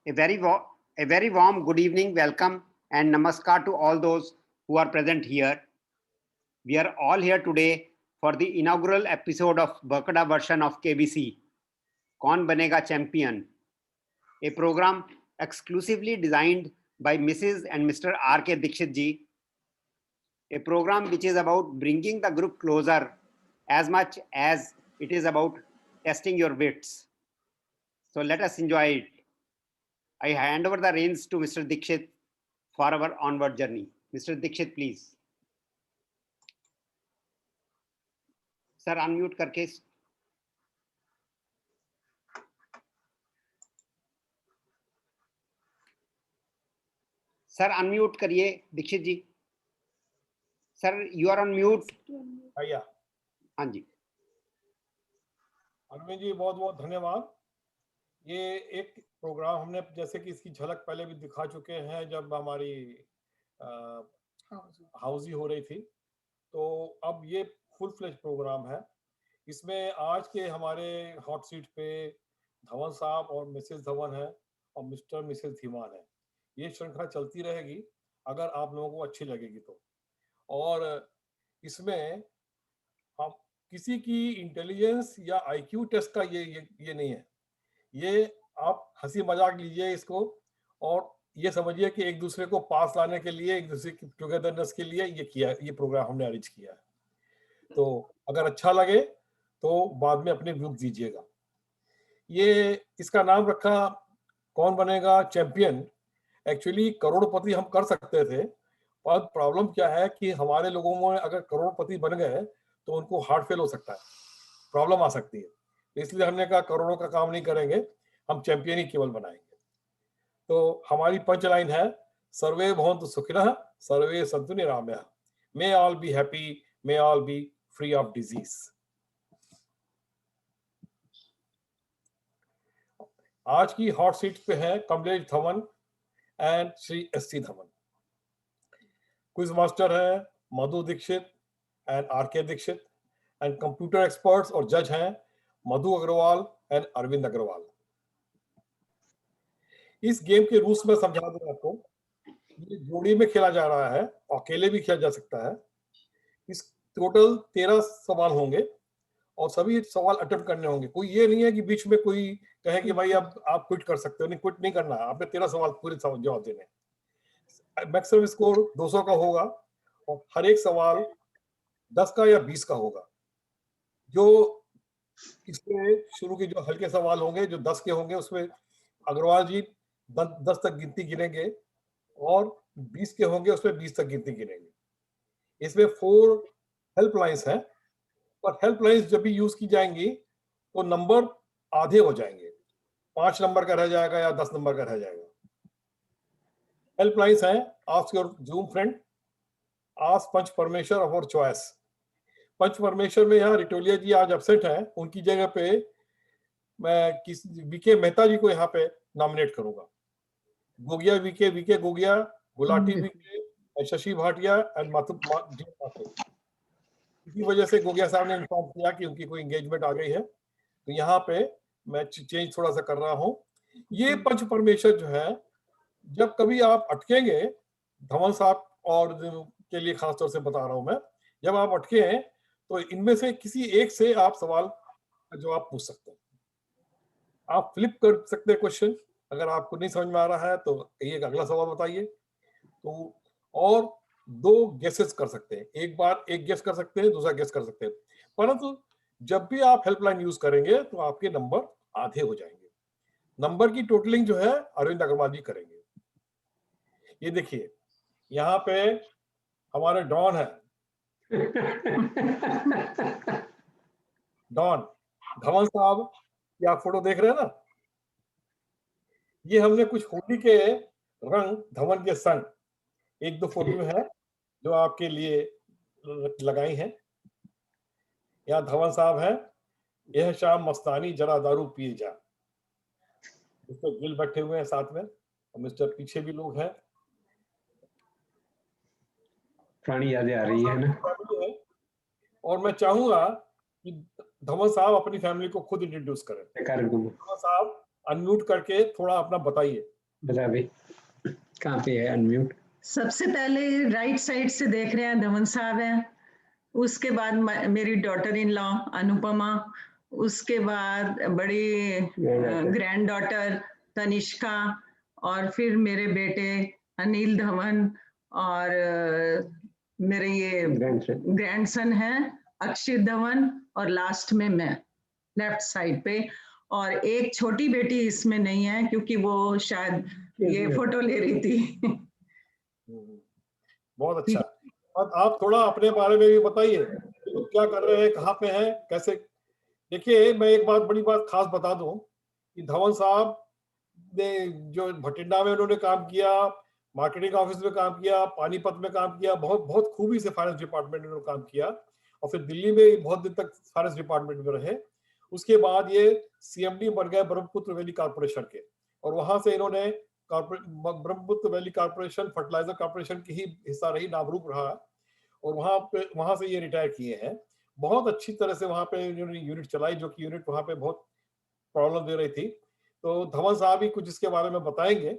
A a very warm good evening, welcome, and namaskar to all those who are present here. We are all here today for the inaugural episode of Berkada version of KBC, Kaun Banega Champion, a program exclusively designed by Mrs. and Mr. R.K. Dikshit ji, a program which is about bringing the group closer as much as it is about testing your wits. So let us enjoy it. I hand over the reins to Mr. Dikshit for our onward journey. Mr. Dikshit, please. Sir, unmute करके. Sir, unmute करिए दीक्षित जी. Sir, you are on mute. भैया. हाँ जी. अरविंद जी बहुत बहुत धन्यवाद. ये एक programme हमने जैसे कि इसकी झलक पहले भी दिखा चुके हैं जब हमारी हाउसी हो रही थी, तो अब ये फुल फ्लेज प्रोग्राम है. इसमें आज के हमारे हॉट सीट पे धवन साहब और मिसेस धवन है और मिस्टर मिसेस धीमान है. ये श्रृंखला चलती रहेगी अगर आप लोगों को अच्छी लगेगी तो. और इसमें हम किसी की इंटेलिजेंस या आईक्यू टेस्ट का ये नहीं है. ये आप हंसी मजाक लीजिए इसको और ये समझिए कि एक दूसरे को पास लाने के लिए, एक दूसरे की टुगेदरनेस के लिए ये प्रोग्राम हमने अरेंज किया है. तो अगर अच्छा लगे तो बाद में अपने ग्रुप दीजिएगा. ये इसका नाम रखा कौन बनेगा चैंपियन. एक्चुअली करोड़पति हम कर सकते थे, पर प्रॉब्लम क्या है कि हमारे लोगों में अगर करोड़पति बन गए तो उनको हार्ट फेल हो सकता है, प्रॉब्लम आ सकती है. इसलिए हमने कहा करोड़ों का काम नहीं करेंगे, हम चैंपियन ही केवल बनाएंगे. तो हमारी पंच लाइन है सर्वे भवन्तु सुखिनः सर्वे सन्तु निरामयाः, may all be happy, may all be free of disease. आज की हॉट सीट पे है Kamlesh Dhawan and Shri S C. Dhawan. Quiz master है Madhu Dikshit and R K. Dikshit and computer experts और जज हैं मधु अग्रवाल एंड अरविंद अग्रवाल. इस गेम के रूल्स में समझा दूं आपको. ये जोड़ी में खेला जा रहा है, अकेले भी खेला जा सकता है. इस टोटल 13 सवाल होंगे और सभी सवाल अटेम्प्ट करने होंगे. कोई ये नहीं है कि बीच में कोई कहे कि भाई अब आप क्विट कर सकते हो. नहीं, क्विट नहीं करना है. आपने 13 सवाल पूरे जवाब देने. मैक्सिमम स्कोर 200 का होगा और हर एक सवाल 10 का या 20 का होगा. जो इसमें शुरू के जो हल्के सवाल होंगे जो 10 के होंगे उसमें अग्रवाल जी 10 तक गिनती गिनेंगे और 20 के होंगे उसमें 20 तक गिनती गिनेंगे. इसमें 4 हेल्पलाइंस हैं, पर हेल्पलाइंस जब भी यूज की जाएंगी तो नंबर आधे हो जाएंगे. 5 नंबर का रह जाएगा या 10 नंबर का रह जाएगा. हेल्पलाइंस हैं ask your zoom friend, ask पंच परमेश्वर ऑफ योर चॉइस. पंच परमेश्वर में यहाँ रिटोलिया जी आज एब्सेंट हैं, उनकी जगह पे मैं वीके मेहता जी को यहाँ पे नॉमिनेट करूंगा. Gogia VK Gogia, Gulati VK, Shashi Bhatia and Mathur. इसी वजह से गोगिया साहब ने इन्फॉर्म किया कि उनकी कोई एंगेजमेंट आ गई है, तो यहाँ पे मैं चेंज थोड़ा सा कर रहा हूँ. ये पंच परमेश्वर जो है, जब कभी आप अटकेंगे, धवन साहब और के लिए खासतौर से बता रहा हूं मैं, जब आप अटके हैं तो इनमें से किसी एक से आप सवाल का जवाब पूछ सकते हैं. आप फ्लिप कर सकते हैं क्वेश्चन. अगर आपको नहीं समझ में आ रहा है तो एक अगला सवाल बताइए. तो और 2 गेसेस कर सकते हैं. एक बार एक गेस कर सकते हैं, दूसरा गेस कर सकते हैं. परंतु जब भी आप हेल्पलाइन यूज करेंगे तो आपके नंबर आधे हो जाएंगे. नंबर की टोटलिंग जो है अरविंद अग्रवाल जी करेंगे. ये देखिए यहाँ पे हमारे डॉन है, डॉन धवन साहब की आप फोटो देख रहे हैं ना. ये हमने कुछ होली के रंग धवन के संग 1-2 फोटो है जो आपके लिए लगाई हैं. यहाँ धवन साहब है, यह शाम मस्तानी जरा दारू पिए जा. मिस्टर गिल बैठे हुए हैं साथ में और मिस्टर पीछे भी लोग हैं. पुरानी यादें आ रही है ना. और मैं चाहूंगा कि धवन साहब अपनी फैमिली को खुद इंट्रोड्यूस करें. धवन साहब अनम्यूट करके थोड़ा अपना बताइए। बता भाई, कहाँ पे है अनम्यूट? सबसे पहले राइट साइड से देख रहे हैं धवन साहब हैं, उसके बाद मेरी डॉटर इन लॉ अनुपमा, उसके बाद बड़ी ग्रैंड डॉटर तनिष्का, और फिर मेरे बेटे अनिल धवन, और मेरे ये ग्रैंडसन हैं अक्षित धवन, और लास्ट में मैं लेफ्ट साइड पे, और एक छोटी बेटी इसमें नहीं है क्योंकि वो शायद ये फोटो ले रही थी। बहुत अच्छा। अब आप थोड़ा अपने बारे में भी बताइए, तो क्या कर रहे हैं, कहाँ पे हैं, कैसे? देखिए, मैं एक बात, बड़ी बात खास बता दूं कि धवन साहब ने जो भटिंडा में उन्होंने काम किया, मार्केटिंग ऑफिस में काम किया, पानीपत में काम किया, बहुत बहुत खूबी से फाइनेंस डिपार्टमेंट में उन्होंने काम किया, और फिर दिल्ली में बहुत दिन तक फाइनेंस डिपार्टमेंट में रहे। उसके बाद ये सीएमडी बन गए ब्रह्मपुत्र वैली कॉर्पोरेशन के, और वहां से इन्होंने Brahmaputra valley corporation fertilizer corporation की ही हिस्सा रही, नामरूप रहा, और वहां से ये रिटायर किए हैं। बहुत अच्छी तरह से वहां पे इन्होंने यूनिट चलाई, जो कि यूनिट वहां पे बहुत प्रॉब्लम दे रही थी। तो धवन साहब ही कुछ इसके बारे में बताएंगे।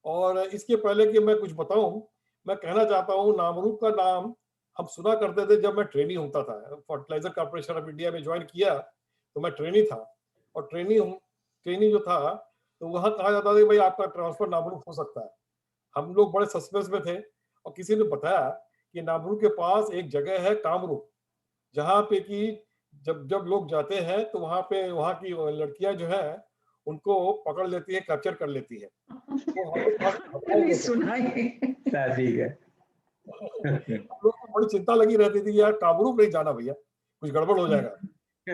और इसके पहले कि मैं कुछ बताऊं, मैं कहना चाहता हूं, नामरूप का नाम हम सुना करते थे जब मैं ट्रेनी होता था। फर्टिलाइजर कॉर्पोरेशन ऑफ इंडिया में ज्वाइन किया तो मैं ट्रेनी था, और ट्रेनी जो था तो वहां कहा जाता था कि भाई आपका ट्रांसफर नामरूप हो सकता है। हम लोग बड़े सस्पेंस में थे, और किसी ने बताया कि नामरूप के पास एक जगह है कामरूप, जहाँ पे कि जब जब लोग जाते हैं तो वहां पे वहां की लड़कियां जो है उनको पकड़ लेती है, कैप्चर कर लेती है। तो हम लोग सुना है। ठीक है। हम लोग को बड़ी चिंता लगी रहती थी, यार कामरूप नहीं जाना भैया, कुछ गड़बड़ हो जाएगा। तो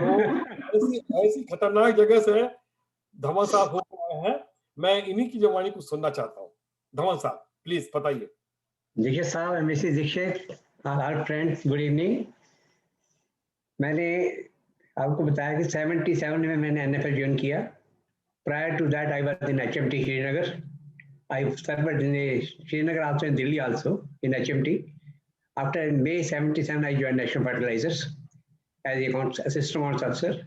ऐसी ऐसी खतरनाक जगह से धवन साहब होकर आए हैं। मैं इन्हीं की जवानी को सुनना चाहता हूँ। धवन साहब प्लीज बताइए। दीक्षित साहब and Mrs Dixit, our friends, good evening. मैंने आपको बताया कि 77 में मैंने एनएफएल ज्वाइन किया। Prior to that I was in HMT Srinagar. I served in Srinagar also, in Delhi also, in HMT. After May 77, I joined National Fertilizers as a assistant accounts officer.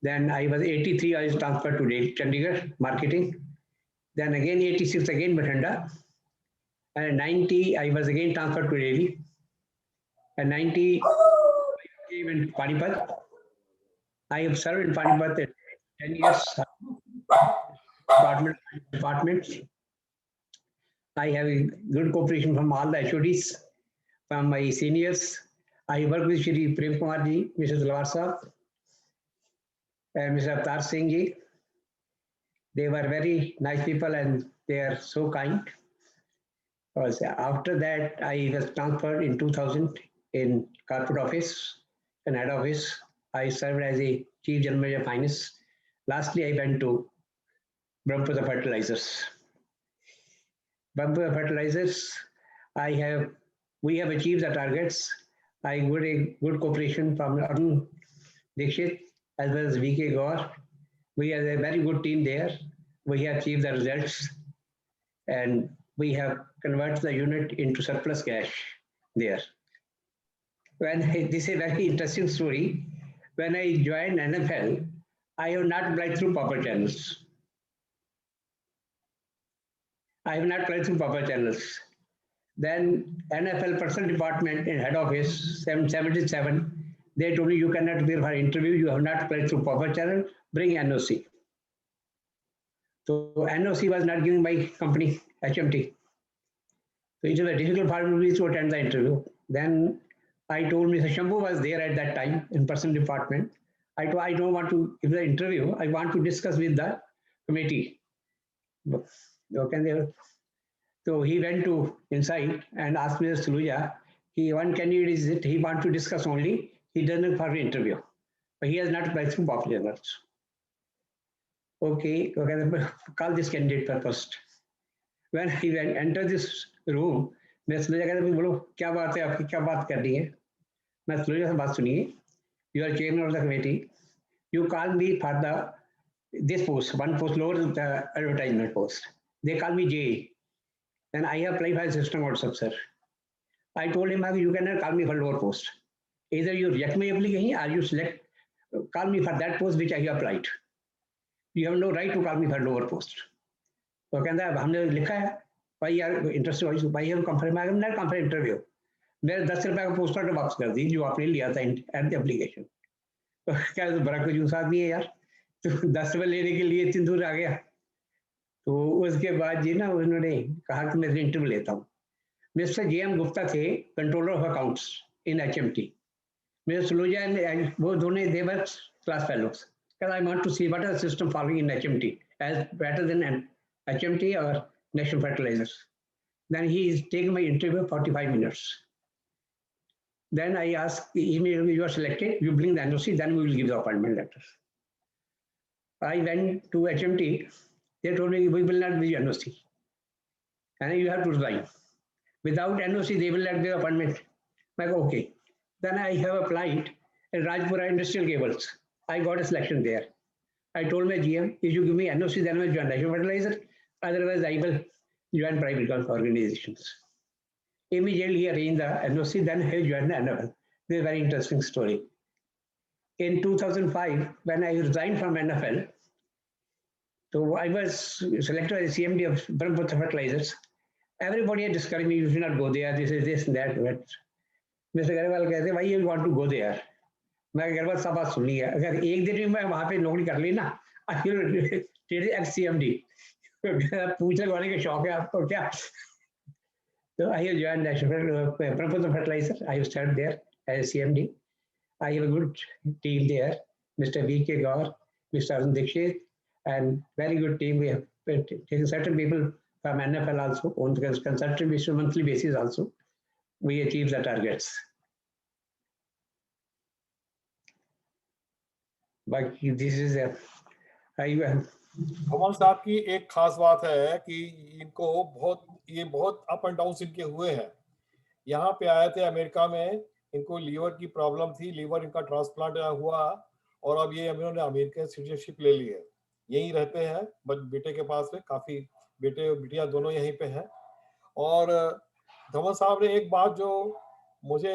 Then I was 83, I was transferred to Delhi, Chandigarh, marketing. Then again 86, again Bhatinda. And 90, I was again transferred to Delhi. And 90, I came in Panipat. I have served in Panipat 10 years, departments. I have a good cooperation from all the HODs, from my seniors. I work with Shri Prem Kumar ji, Mr. Talwar Sahab, and Mr. Avtar Singh ji. They were very nice people and they are so kind. After that, I was transferred in 2000 in corporate office and head office. I served as a chief general manager of finance. Lastly, I went to Brahmaputra Fertilizers. Brahmaputra Fertilizers, we have achieved the targets. I got a good cooperation from Arun Dixit as well as VK Gaur. We have a very good team there. We have achieved the results, and we have converted the unit into surplus cash there. This is a very interesting story. When I joined NFL, I have not applied through proper channels. Then NFL personal department in head office, 77, they told me you cannot appear for interview, you have not applied through proper channel, bring NOC. So NOC was not given by company, HMT. So it was a difficult for me to attend the interview. Then I told Mr. Shambhu was there at that time in personal department. I don't want to give the interview, I want to discuss with the committee. So he went to inside and asked Mr. Suluja, one candidate is it, he wants to discuss only, he doesn't for the interview. But he has not applied through popular channels. Okay, call this candidate first. When he entered this room, मैं सुलझा कहता बोलो क्या बात है आपकी, क्या बात करनी है? मैं सुलझा से बात सुनिए. You are chairman of the committee. You call me for this post, one post lower the advertisement post. They call me J. Then I apply for system officer. I told him, you cannot call me for lower post. Either you reject my application or you call me for that post which I have applied. You have no right to call me for lower post. तो कहता है हमने लिखा है भाई यार interested भाई हम कंफर्म नॉट कंफर्म इंटरव्यू, मेरे 10 रुपए का पोस्ट ऑर्डर वापस कर दी जो आपने लिया था एट द एप्लीकेशन। तो क्या तो बड़ा कुछ आदमी है यार, तो 10 रुपए लेने के लिए इतनी दूर आ गया। तो उसके बाद जी ना उन्होंने कहा कि मैं इंटरव्यू लेता हूँ। मिस्टर JM गुप्ता थे controller of accounts in HMT, mister Saluja and वो दोनों they were class fellows, because I want to see what is the system following in HMT as better than HMT or National Fertilizers. Then he is taking my interview 45 minutes. Then I ask, immediately you are selected, you bring the NOC, then we will give the appointment letters. I went to HMT, they told me we will not give you NOC and you have to resign. Without NOC, they will not give appointment. I'm like, okay. Then I have applied in Rajpura Industrial Cables. I got a selection there. I told my GM, if you give me NOC, then I will join National Fertilizer. Otherwise, I will join private organizations. Immediately he arranged the NOC, then I joined the NFL. This is a very interesting story. In 2005, when I resigned from NFL, so I was selected as CMD of Brahmaputra Fertilizers. Everybody had discouraged me, you should not go there, this is this and that. But Mr. Garewal कहते why you want to go there? मैं गर्वल सब बात सुनी है, अगर एक दिन में मैं वहाँ पे नौकरी कर ली ना, आई विल टेक ex-CMD। पूछ लगवाने का शौक है आपको क्या? So I have joined National Brahmaputra Fertilizer. I have started there as CMD. I have a good team there, Mr. V.K. Gaur, Mr. Arun Dikshit, and very good team. We have taken certain people from NFL also on the consultant basis, monthly basis also. We achieve the targets. But this is a Dhawan साहब की एक खास बात है कि इनको बहुत up and down इनके हुए हैं। यहाँ पे आए थे अमेरिका में, इनको लीवर की प्रॉब्लम थी, लीवर इनका ट्रांसप्लांट हुआ और अब ये इन्होंने अमेरिकन सिटीजनशिप ले ली है, यहीं रहते हैं बेटे के पास में, काफी बेटे और बिटिया दोनों यहीं पे हैं। और धवन साहब ने एक बात जो मुझे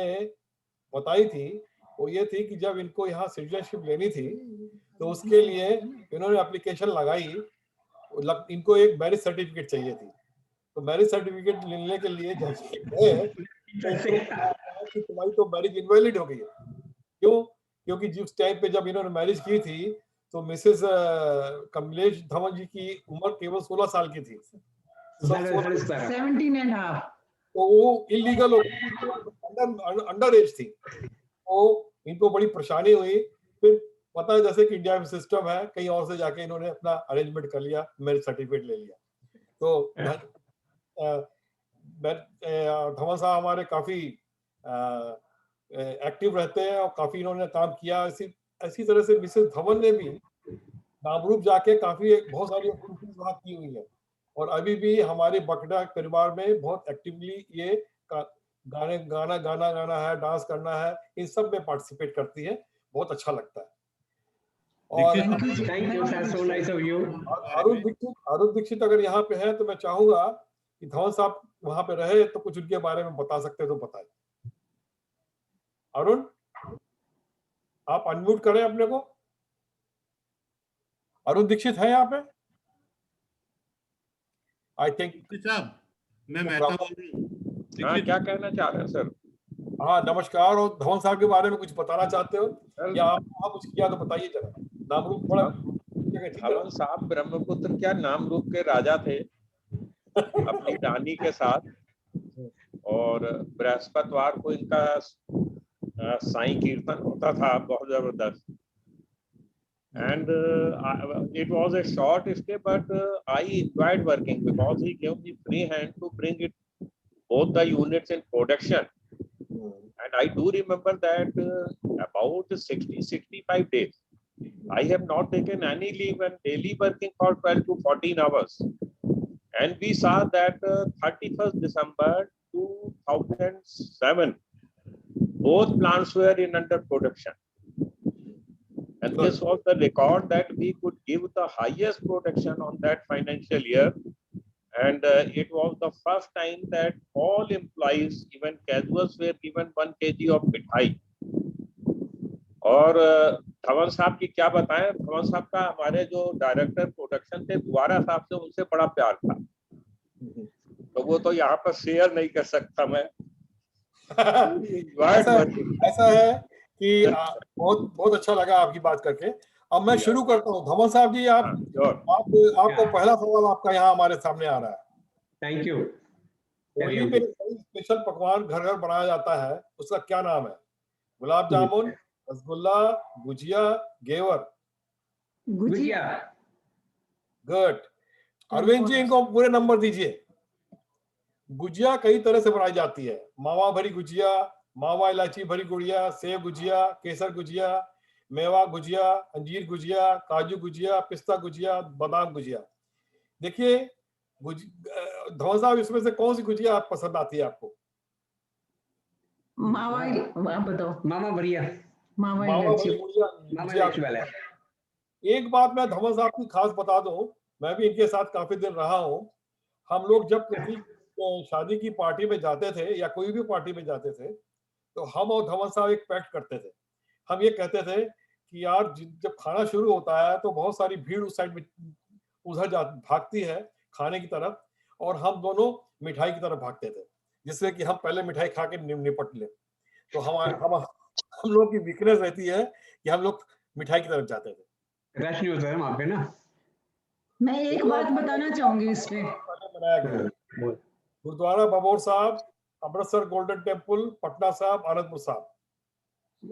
बताई थी वो ये थी कि जब इनको यहाँ सिटीजनशिप लेनी थी तो उसके लिए इन्होंने एप्लीकेशन लगाई, इनको एक मैरिज सर्टिफिकेट चाहिए थी। तो मैरिज सर्टिफिकेट लेने के लिए जब गए कि तुम्हारी तो मैरिज इनवैलिड हो गई है। क्यों? क्योंकि जिस टाइम पे जब इन्होंने मैरिज की थी तो मिसेस कमलेश धवन जी की उम्र केवल 16 साल की थी, 17 and half। तो वो इलीगल अंडर एज थी, तो इनको बड़ी परेशानी हुई। फिर पता है जैसे कि इंडिया में सिस्टम है, कहीं और से जाके इन्होंने अपना अरेंजमेंट कर लिया, मैरिज सर्टिफिकेट ले लिया। तो धवन साहब हमारे काफी एक्टिव रहते हैं और काफी इन्होंने काम किया। ऐसी तरह से मिसेस धवन ने भी नामरूप जाके काफी बहुत सारी एक्टिविटीज वहाँ की हुई है और अभी भी हमारे बकड़ा परिवार में बहुत एक्टिवली ये गाना है, डांस करना है, इन सब में पार्टिसिपेट करती है। बहुत अच्छा लगता है। और अरुण दीक्षित अगर यहाँ पे है तो मैं चाहूंगा कि धवन साहब वहां पे रहे तो कुछ उनके बारे में बता सकते तो बताएं। अरुण, आप अनम्यूट करें अपने को। अरुण दीक्षित है यहाँ पे? आई थिंक साहब मैं मेहता बोल रहा हूँ। हाँ, क्या कहना चाह रहे हैं सर? हाँ नमस्कार। और धवन साहब के बारे में कुछ बताना चाहते हो या आप कुछ किया तो बताइए जरा। नामरूप थोड़ा धवन साहब ब्रह्मपुत्र क्या नामरूप के राजा थे अपनी रानी के साथ, और बृहस्पतिवार को इनका साईं कीर्तन होता था, बहुत जबरदस्त। And it was a short stay, but I enjoyed working because he gave me free hand to bring it both the units in production. And I do remember that about 60-65 days, I have not taken any leave and daily working for 12 to 14 hours. And we saw that 31st December 2007, both plants were in under production. And this was the record that we could give the highest production on that financial year. And it was the first time that all employees, even casuals, were given 1 kg of mithai. और धवन साहब की क्या बताएं, धवन साहब का हमारे जो director production थे द्वारा साहब से उनसे बड़ा प्यार था, तो वो तो यहाँ पर शेयर नहीं कर सकता मैं। ऐसा है कि बहुत बहुत अच्छा लगा आपकी बात करके। अब मैं शुरू करता हूँ। धवन साहब जी, आपको पहला सवाल आपका यहाँ हमारे सामने आ रहा है। Thank you. होली में स्पेशल पकवान घर घर बनाया जाता है, उसका क्या नाम है? गुलाब जामुन, रसगुल्ला, गुजिया, घेवर? गुजिया। गुड। अरविंद जी, इनको पूरे नंबर दीजिए। गुजिया कई तरह से बनाई जाती है। मावा भरी गुजिया, मावा इलायची भरी गुजिया, सेव गुजिया, केसर गुजिया, मेवा गुजिया, अंजीर गुजिया, काजू गुजिया, पिस्ता गुजिया, बादाम गुजिया। देखिए धवन साहब, इसमें से कौन सी गुजिया आप पसंद आती है आपको? मावा, आप बताओ। मामा बढ़िया। मावा भरी गुजिया। एक बात मैं धवन साहब की खास बता दूं, मैं भी इनके साथ काफी दिन रहा हूं। हम लोग जब किसी शादी की पार्टी में जाते थे या कोई भी पार्टी में जाते थे, तो हम और धवन साहब एक पैक्ट करते थे। हम ये कहते थे कि यार जब खाना शुरू होता है तो बहुत सारी भीड़ उस साइड में उधर भागती है खाने की तरफ, और हम दोनों मिठाई की तरफ भागते थे, जिससे कि हम पहले मिठाई खा के निपट लें। तो हम लोग की वीकनेस रहती है कि हम लोग मिठाई की तरफ जाते थे। रश नहीं होता है वहाँ पे ना। मैं एक बात बताना चाहूंगी इसमें। बनाया गया गुरुद्वारा बबौर साहब, अमृतसर गोल्डन टेम्पल, पटना साहब, आनंदपुर साहब।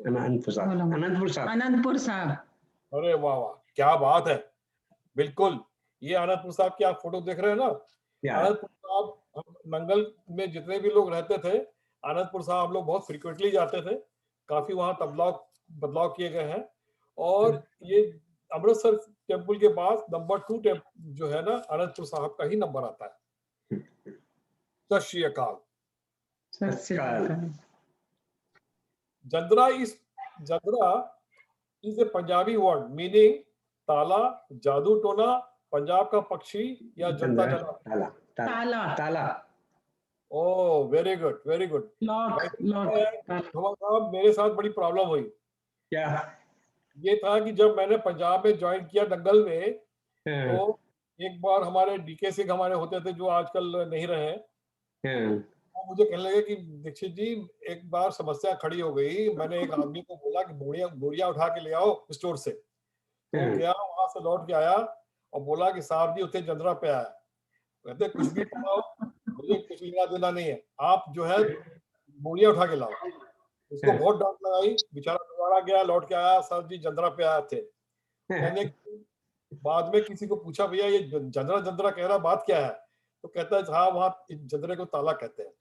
आनंदपुर साहब। अरे वाह वाह, क्या बात है। बिल्कुल, ये आनंदपुर साहब की आप फोटो देख रहे हैं ना। आनंदपुर साहब, नंगल में जितने भी लोग रहते थे, आनंदपुर साहब हम लोग बहुत फ्रिक्वेंटली जाते थे। काफी वहां बदलाव किए गए हैं। और ये अमृतसर टेम्पल के बाद नंबर 2 टेम्पल जो है ना, आनंदपुर साहब का ही नंबर आता है। सत श्री अकाल। जंद्रा is a Punjabi word meaning ताला, जादू टोना, पंजाब का पक्षी या जनता जनावर? ताला। ताला। Oh very good, very good. साहब, मेरे साथ बड़ी प्रॉब्लम हुई। क्या? ये था कि जब मैंने पंजाब में ज्वाइन किया दंगल में, तो एक बार हमारे डीके सिंह हमारे होते थे, जो आजकल नहीं रहे, तो मुझे कहने लगे कि दीक्षित जी, एक बार समस्या खड़ी हो गई। मैंने एक आदमी को बोला कि बोरिया उठा के ले आओ स्टोर से। तो गया, वहां से लौट के आया और बोला कि साहब जी उतने जंदरा पे आया। कहते कुछ भी बनाओ, मुझे कुछ लेना देना नहीं है, आप जो है बोरिया उठा के लाओ। उसको बहुत डांट लगाई, बेचारा दोबारा गया, लौट के आया, सर जी जंदरा पे आए थे। मैंने बाद में किसी को पूछा, भैया ये जंदरा कह रहा, बात क्या है? तो कहता है हाँ, वहां जंदरे को ताला कहते हैं।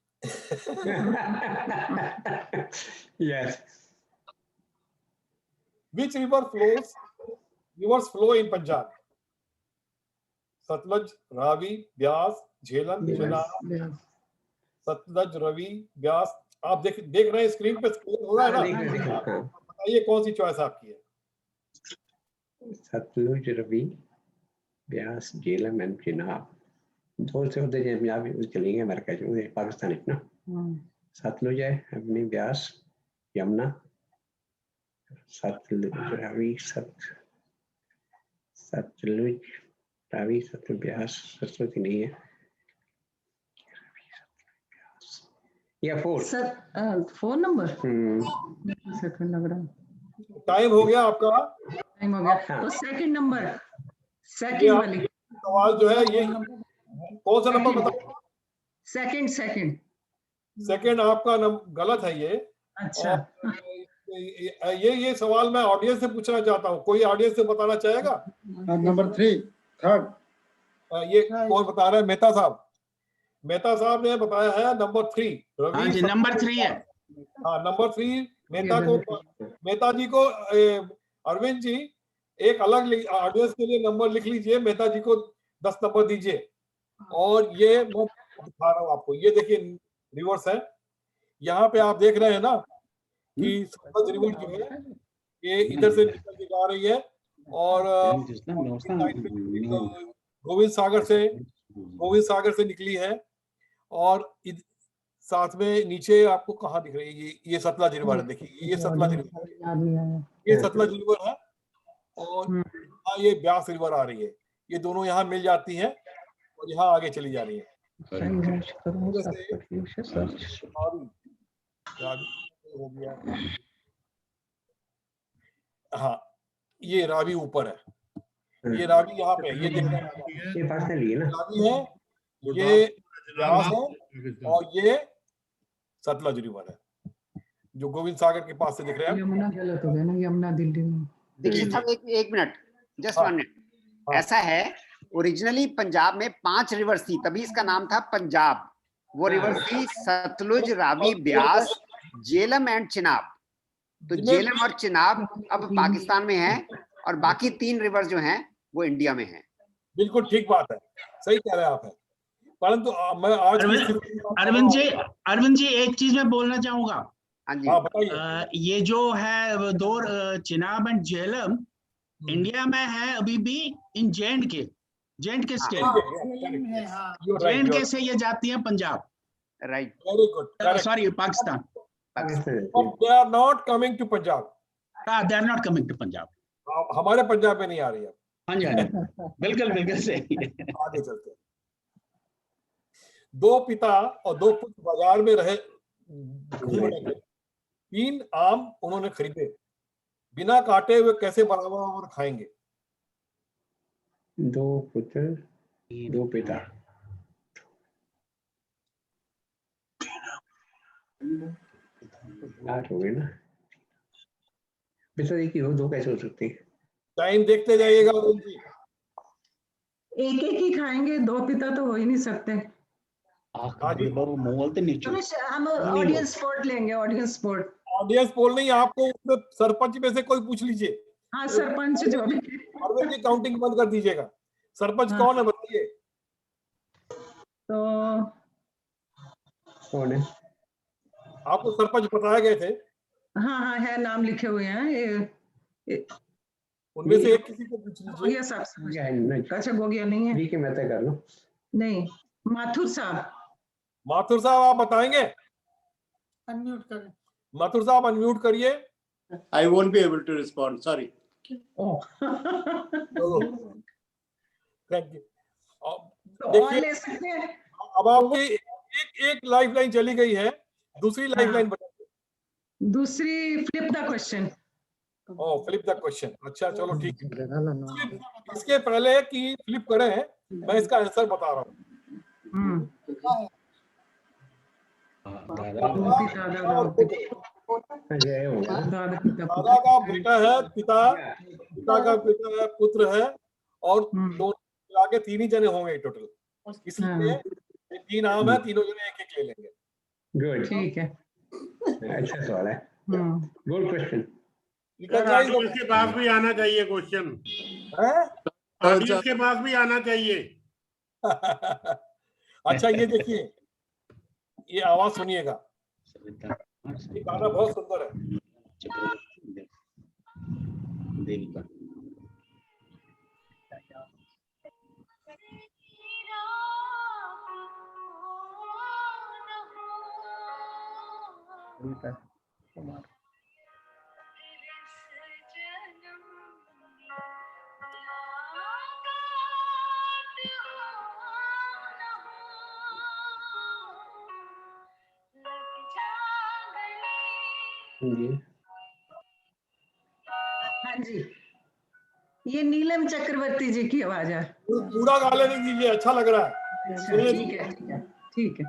Yes. Which rivers flow in Punjab? Sutlej, Ravi, Beas, Jhelum, Chenab. Sutlej, Ravi, Beas. आप देख रहे हैं स्क्रीन पे, स्क्रीन हो रहा है ना? बताइए कौन सी चॉइस आपकी है? सतलुज, रवि, ब्यास, झेलम एंड चेनाब। दो से उधर पंजाब चलेंगे, अमेरिका जो पाकिस्तान इतना। सतलुज है अपनी, ब्यास, यमुना, सतलुज, रवि, सतलुज, रवि, सतलुज, ब्यास, सरस्वती नहीं है। या 4 नंबर। सेकंड लग रहा है। टाइम हो गया आपका। टाइम हो गया। तो सेकंड नंबर, सेकंड वाली सवाल जो है, ये कौन सा नंबर बताओ? सेकंड आपका गलत है ये। अच्छा। ये सवाल मैं ऑडियंस से पूछना चाहता हूँ। कोई ऑडियंस से बताना चाहेगा? Number 3, third. ये कौन बता रहा है? मेहता साहब ने बताया है नंबर 3। हाँ जी, नंबर 3 है। हाँ, नंबर 3 मेहता जी को। अरविंद जी, एक अलग ऑडियंस के लिए नंबर लिख लीजिए, मेहता जी को 10 नंबर दीजिए। और ये मैं दिखा रहा हूँ आपको, ये देखिए रिवर्स है। यहाँ पे आप देख रहे हैं ना कि सतलज रिवर जो है ये इधर से निकल के जा रही है, और गोविंद सागर से निकली है। और साथ में नीचे आपको कहाँ दिख रही है? ये सतलज रिवर है। देखिए ये सतलज रिवर, ये सतलज रिवर है और यहाँ ये ब्यास रिवर आ रही है। ये दोनों यहाँ मिल जाती हैं और यहाँ आगे चली जा रही है। हो गया। हाँ, ये रावी ऊपर है, ये रावी यहाँ पे, ये दिख रहा है, ये पास में लिए ना, रावी है, ये ब्यास है और ये सतलज रिवर है जो गोविंद सागर के पास से दिख रहा है। यमुना गलत हो गया ना, यमुना दिल्ली में। देखिए साहब, एक मिनट, जस्ट हाँ, 1 मिनट। हाँ। ऐसा है, ओरिजिनली पंजाब में 5 रिवर्स थी, तभी इसका नाम था पंजाब। वो रिवर्स थी सतलुज, रावी, ब्यास, झेलम एंड चिनाब। तो झेलम और चिनाब अब पाकिस्तान में है और बाकी 3 रिवर जो हैं वो इंडिया में हैं। बिल्कुल ठीक बात है, सही कह रहे हैं आप है। परंतु मैं आज अरविंद जी एक चीज मैं बोलना चाहूंगा। हाँ जी, हाँ बताइए। ये जो है वो 2 चिनाब एंड झेलम इंडिया में है अभी भी इन जे.एंड.के स्टेट। जे.एंड.के से ये जाती है Punjab, right, very good, sorry Pakistan. They are not coming to Punjab, they are not coming to Punjab. हमारे पंजाब में नहीं आ रही है। हाँ जी, हाँ जी, बिल्कुल बिल्कुल सही। आगे चलते हैं। 2 पिता और 2 पुत्र बाजार में रहे, घूम रहे थे। 3 आम उन्होंने खरीदे, बिना काटे हुए कैसे बराबर खाएंगे? 2 पुत्र 2 पिता। बात हो गई ना, एक ही हो, 2 कैसे हो सकती है? टाइम देखते जाइएगा। एक एक ही खाएंगे, 2 पिता तो हो ही नहीं सकते। हम ऑडियंस स्पोर्ट लेंगे, ऑडियंस स्पोर्ट। ऑडियंस पोल नहीं, आपको सरपंच में से कोई पूछ लीजिए। हाँ, सरपंच जो भी। अरविंद जी काउंटिंग बंद कर दीजिएगा। सरपंच हाँ। कौन है बताइए? तो कौन है? आपको सरपंच बताए गए थे, हाँ हाँ है, नाम लिखे हुए हैं। ये उनमें से एक किसी को पूछ लीजिए। गोगिया साहब। अच्छा, गोगिया नहीं है, ठीक है, मैं तय कर लूं। नहीं, माथुर साहब। माथुर साहब आप बताएंगे? अनम्यूट करें। माथुर साहब अनम्यूट करिए। I won't be able to respond. Sorry. Thank you. तो और देखिए, ले सकते हैं। अब आपकी एक लाइफ लाइन चली गई है, दूसरी लाइफ लाइन बताइए। दूसरी, flip the question. Oh, flip the question. अच्छा चलो ठीक है। इसके पहले कि फ्लिप करें, मैं इसका आंसर बता रहा हूँ। दादा का बेटा है पिता, पिता का बेटा है पुत्र है, और दोनों मिला के 3 ही जने होंगे टोटल। इसलिए 3 आम है, तीनों जने एक एक ले लेंगे। गुड, ठीक है। अच्छा सवाल है, गुड क्वेश्चन। ऑडियंस के पास भी आना चाहिए क्वेश्चन, ऑडियंस के पास भी आना चाहिए। अच्छा ये देखिए, ये आवाज सुनिएगा, ये गाना बहुत सुंदर है। हाँ जी, ये नीलम चक्रवर्ती जी की आवाज है। पूरा गा लेने दीजिए, अच्छा लग रहा है। सुनिए ठीक है, ठीक है, ठीक है।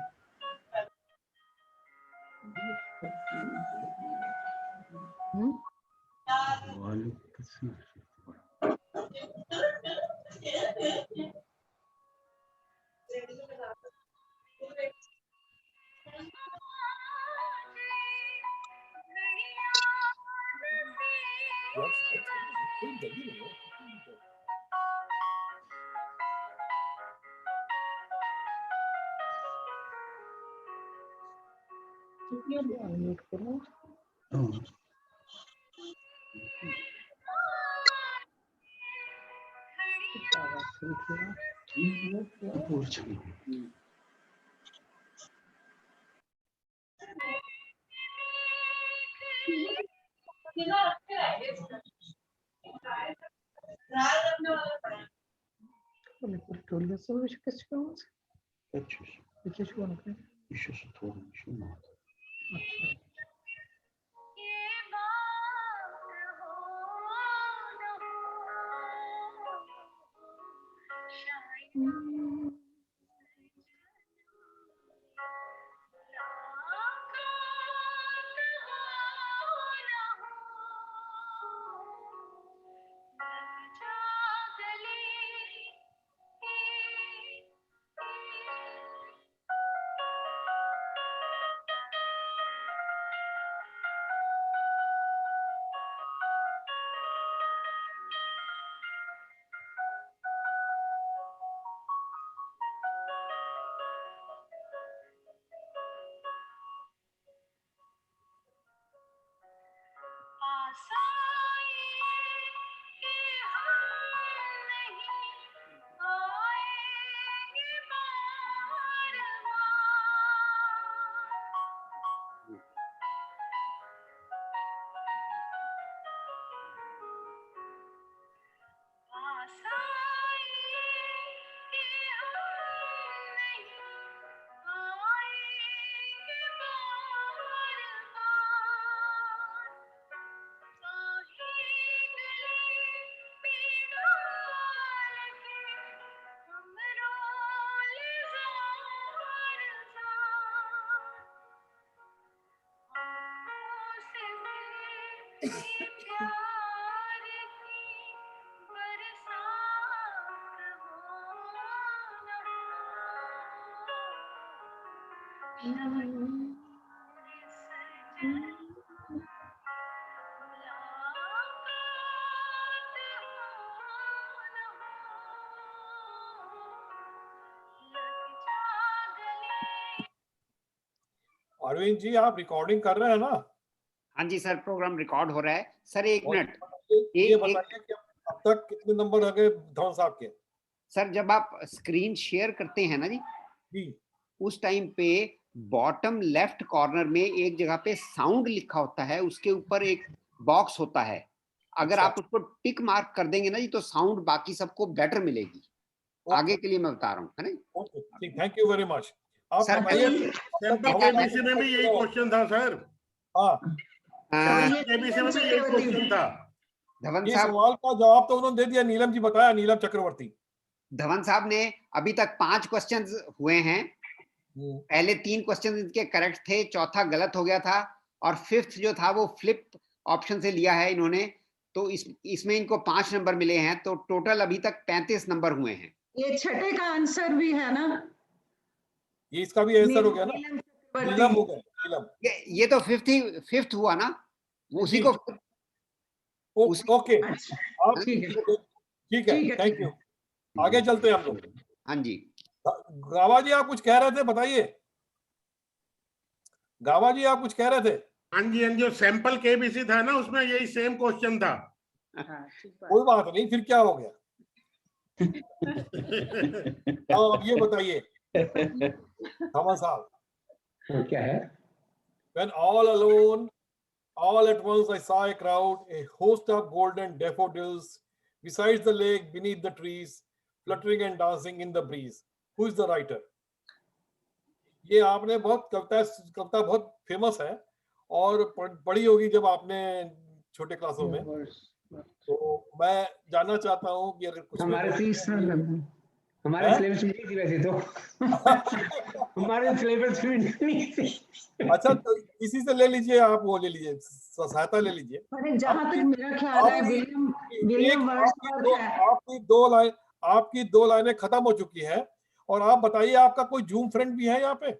अरविंद जी आप रिकॉर्डिंग कर रहे हैं ना? हाँ जी सर, प्रोग्राम रिकॉर्ड हो रहा है सर। एक मिनट, ये बताइए कि अब तक कितने नंबर आ गए धवन साहब के? सर जब आप स्क्रीन शेयर करते हैं ना जी, उस टाइम पे बॉटम लेफ्ट कॉर्नर में एक जगह पे साउंड लिखा होता है, उसके ऊपर एक बॉक्स होता है। अगर आप उसको टिक मार्क कर देंगे ना जी तो साउंड बाकी सबको बेटर मिलेगी। आगे के लिए मैं बता रहा हूँ, है ना? ठीक, थैंक यू वेरी मच। आप सर सैंपल केबीसी में भी यही क्वेश्चन था सर। केबीसी में भी यही क्वेश्चन था। धवन ये साहब, सवाल का जवाब तो उन्होंने दे दिया, नीलम जी बताया, नीलम चक्रवर्ती। धवन साहब ने अभी तक 5 क्वेश्चंस हुए हैं। पहले 3 क्वेश्चन इनके करेक्ट थे, चौथा गलत हो गया था, और 5th जो था वो फ्लिप ऑप्शन से लिया है इन्होंने, तो इसमें इनको 5 नंबर मिले हैं, तो टोटल अभी तक 35 नंबर हुए हैं। ये छठे का आंसर भी है ना? ये इसका भी आंसर हो गया ना? नीलम हो गया, नीलम। ये तो 5th हुआ ना, उसी को। ओके, आप ठीक है, थैंक यू। आगे चलते हैं हम लोग। हाँ जी, गावा जी आप कुछ कह रहे थे, बताइए। गावा जी आप कुछ कह रहे थे? हाँ जी, जो सैंपल केबीसी था ना उसमें यही सेम क्वेश्चन था। कोई बात नहीं, फिर क्या हो गया? अब ये बताइए धवन साहब, क्या है? When all alone, all at once I saw a crowd, a host of golden daffodils, besides the lake, beneath the trees, fluttering and dancing in the breeze. Who is the writer? ये आपने बहुत कविता बहुत famous है और पढ़ी होगी जब आपने छोटे क्लासों में। तो मैं जानना चाहता हूँ कि अगर कुछ हमारे सिलेबस में नहीं थी वैसे तो। हमारे सिलेबस में नहीं थी। अच्छा, तो इसी से ले लीजिए, आप वो ले लीजिए, सहायता ले लीजिए। अरे जहां तक मेरा ख्याल है विलियम वर्ड्सवर्थ है। आपकी 2 लाइनें खत्म हो चुकी हैं, और आप बताइए आपका कोई जूम फ्रेंड भी है यहाँ पे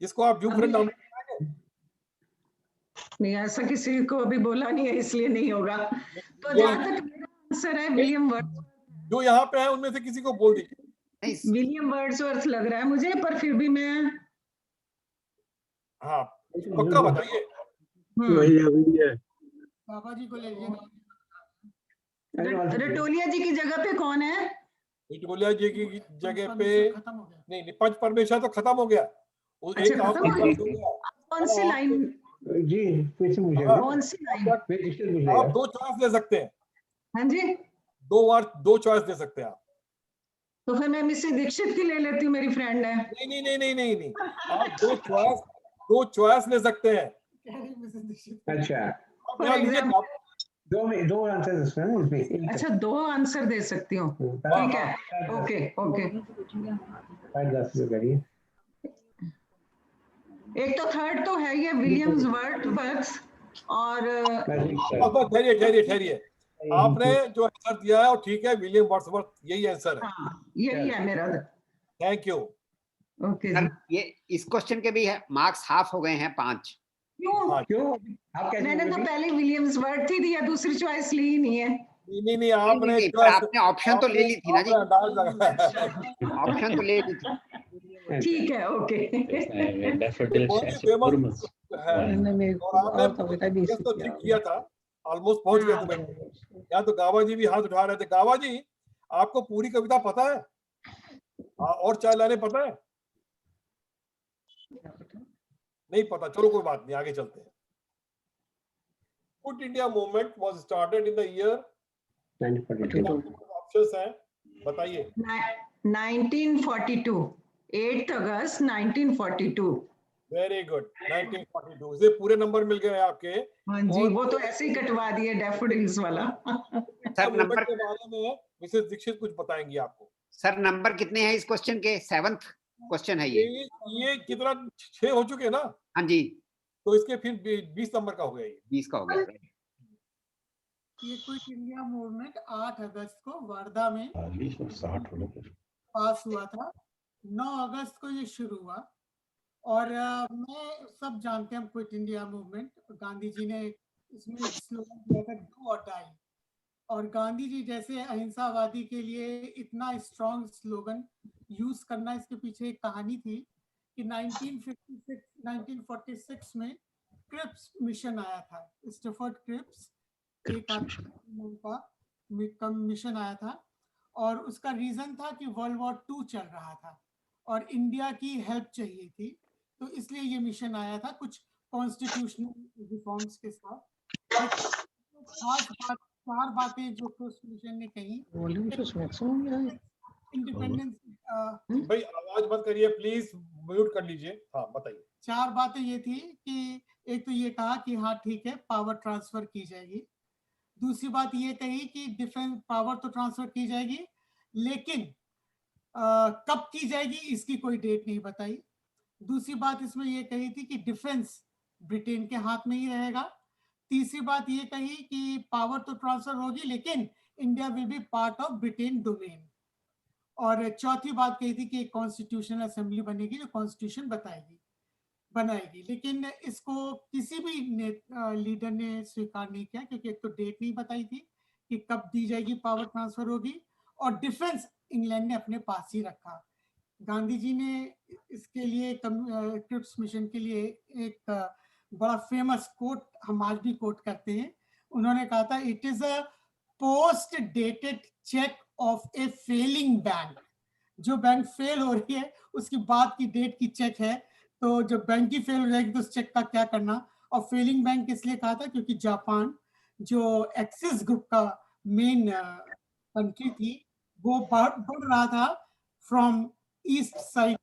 जिसको आप जूम फ्रेंड डाउनलोड करेंगे? नहीं, ऐसा किसी को अभी बोला नहीं है, इसलिए नहीं होगा। तो जहां तक मेरा आंसर है विलियम वर्ड्सवर्थ, जो यहाँ पे है उनमें से किसी को बोल दीजिए। विलियम वर्ड्सवर्थ लग रहा है मुझे, पर फिर भी मैं पक्का बताइए। बाबा जी को ले लीजिए। रटोलिया जी की जगह पे कौन है? रटोलिया जी की जगह पे नहीं, पंच परमेश्वर तो खत्म हो गया। अच्छा, कौन सी लाइन जी? फिर से मुझे कौन सी लाइन? आप 2 चांस ले सकते हैं। हाँ जी, दो चॉइस दे सकते हैं आप। तो फिर मैं मिसेस दीक्षित की ले लेती हूँ, मेरी फ्रेंड है। नहीं नहीं नहीं नहीं नहीं नहीं, आप दो चॉइस ले सकते हैं। अच्छा, अब यहाँ लीजिए आप। दो आंसर इसमें। अच्छा, 2 आंसर दे सकती हूँ, ठीक है, ओके ओके। 10 करिए। एक तो थर्ड तो है ये विलियम्स वर्ड्सवर्थ और ठहरिए, आपने जो आंसर दिया है वो ठीक है, विलियम वर्ड्सवर्थ, यही आंसर है। हाँ, यही है मेरा। Thank you. ओके सर, जी। ये इस क्वेश्चन के भी मार्क्स हाफ हो गए हैं 5। क्यों? आप कैसे मैंने तो पहले विलियम्स वर्ड ही दिया, दूसरी चॉइस ली ही नहीं है। नहीं आपने आपने ऑप्शन तो ले ली थी ना जी, ऑप्शन तो ले ली थी। ठीक है, ओके। तो ठीक किया था, ऑलमोस्ट पहुंच गए थे। यहाँ तो गावा जी भी हाथ उठा रहे थे। गावा जी, आपको पूरी कविता पता है और चाय लाने पता है? नहीं पता, चलो कोई बात नहीं, आगे चलते हैं। Quit India movement was started in the year 1942। Options हैं, बताइए। 1942, 8 अगस्त 1942। वेरी गुड, 1942 से पूरे नंबर मिल गए आपके। हाँ जी, वो तो ऐसे ही कटवा दिए डैफोडिल्स वाला। सर नंबर के बारे में मिसेस दीक्षित कुछ बताएंगी आपको। सर नंबर कितने हैं इस क्वेश्चन के? 7th क्वेश्चन है ये कितना 6 हो चुके हैं ना? हाँ जी, तो इसके फिर 20 नंबर का हो गया, ये 20 का हो गया। ये क्विट इंडिया मूवमेंट 8 अगस्त को वर्धा में पास हुआ था। 9 अगस्त को ये शुरू हुआ और मैं सब जानते हैं quit India movement. Gandhi ji ने इसमें एक स्लोगन दिया था, डू और डाई। और गांधी जी जैसे अहिंसावादी के लिए इतना स्ट्रॉन्ग स्लोगन यूज करना, इसके पीछे एक कहानी थी कि 1946 में क्रिप्स मिशन आया था। स्टैफर्ड क्रिप्स एक का मिशन आया था और उसका रीजन था कि वर्ल्ड वॉर 2 चल रहा था और इंडिया की हेल्प चाहिए थी, तो इसलिए ये मिशन आया था कुछ कॉन्स्टिट्यूशनल रिफॉर्म्स के साथ। खास बात, 4 बातें जो उस मिशन ने कही। इंडिपेंडेंस, भाई आवाज बंद करिए प्लीज, म्यूट कर लीजिए। हाँ बताइए। 4 बातें ये थी कि एक तो ये कहा कि हाँ ठीक है, पावर ट्रांसफर की जाएगी। दूसरी बात ये कही कि डिफेंस पावर तो ट्रांसफर की जाएगी, लेकिन कब की जाएगी इसकी कोई डेट नहीं बताई। दूसरी बात इसमें ये कही थी कि डिफेंस ब्रिटेन के हाथ में ही रहेगा। तीसरी बात ये कही कि पावर तो ट्रांसफर होगी लेकिन India will be part of Britain domain. और चौथी बात कही थी कि एक कॉन्स्टिट्यूशनल असेंबली बनेगी जो कॉन्स्टिट्यूशन बनाएगी। लेकिन इसको किसी भी लीडर ने स्वीकार नहीं किया, क्योंकि एक तो डेट नहीं बताई थी कि कब दी जाएगी, पावर ट्रांसफर होगी, और डिफेंस इंग्लैंड ने अपने पास ही रखा। गांधी जी ने इसके लिए क्रिप्स मिशन के लिए एक बड़ा फेमस कोट हम आज भी कोट करते हैं। उन्होंने कहा था, it is a post dated cheque of a failing bank. जो बैंक फेल हो रही है उसकी बाद की डेट की चेक है, तो जब बैंक ही फेल हो जाएगी तो उस चेक का क्या करना। और फेलिंग बैंक इसलिए कहा था क्योंकि जापान जो एक्सिस ग्रुप का मेन कंट्री थी, वो बढ़ रहा था from east side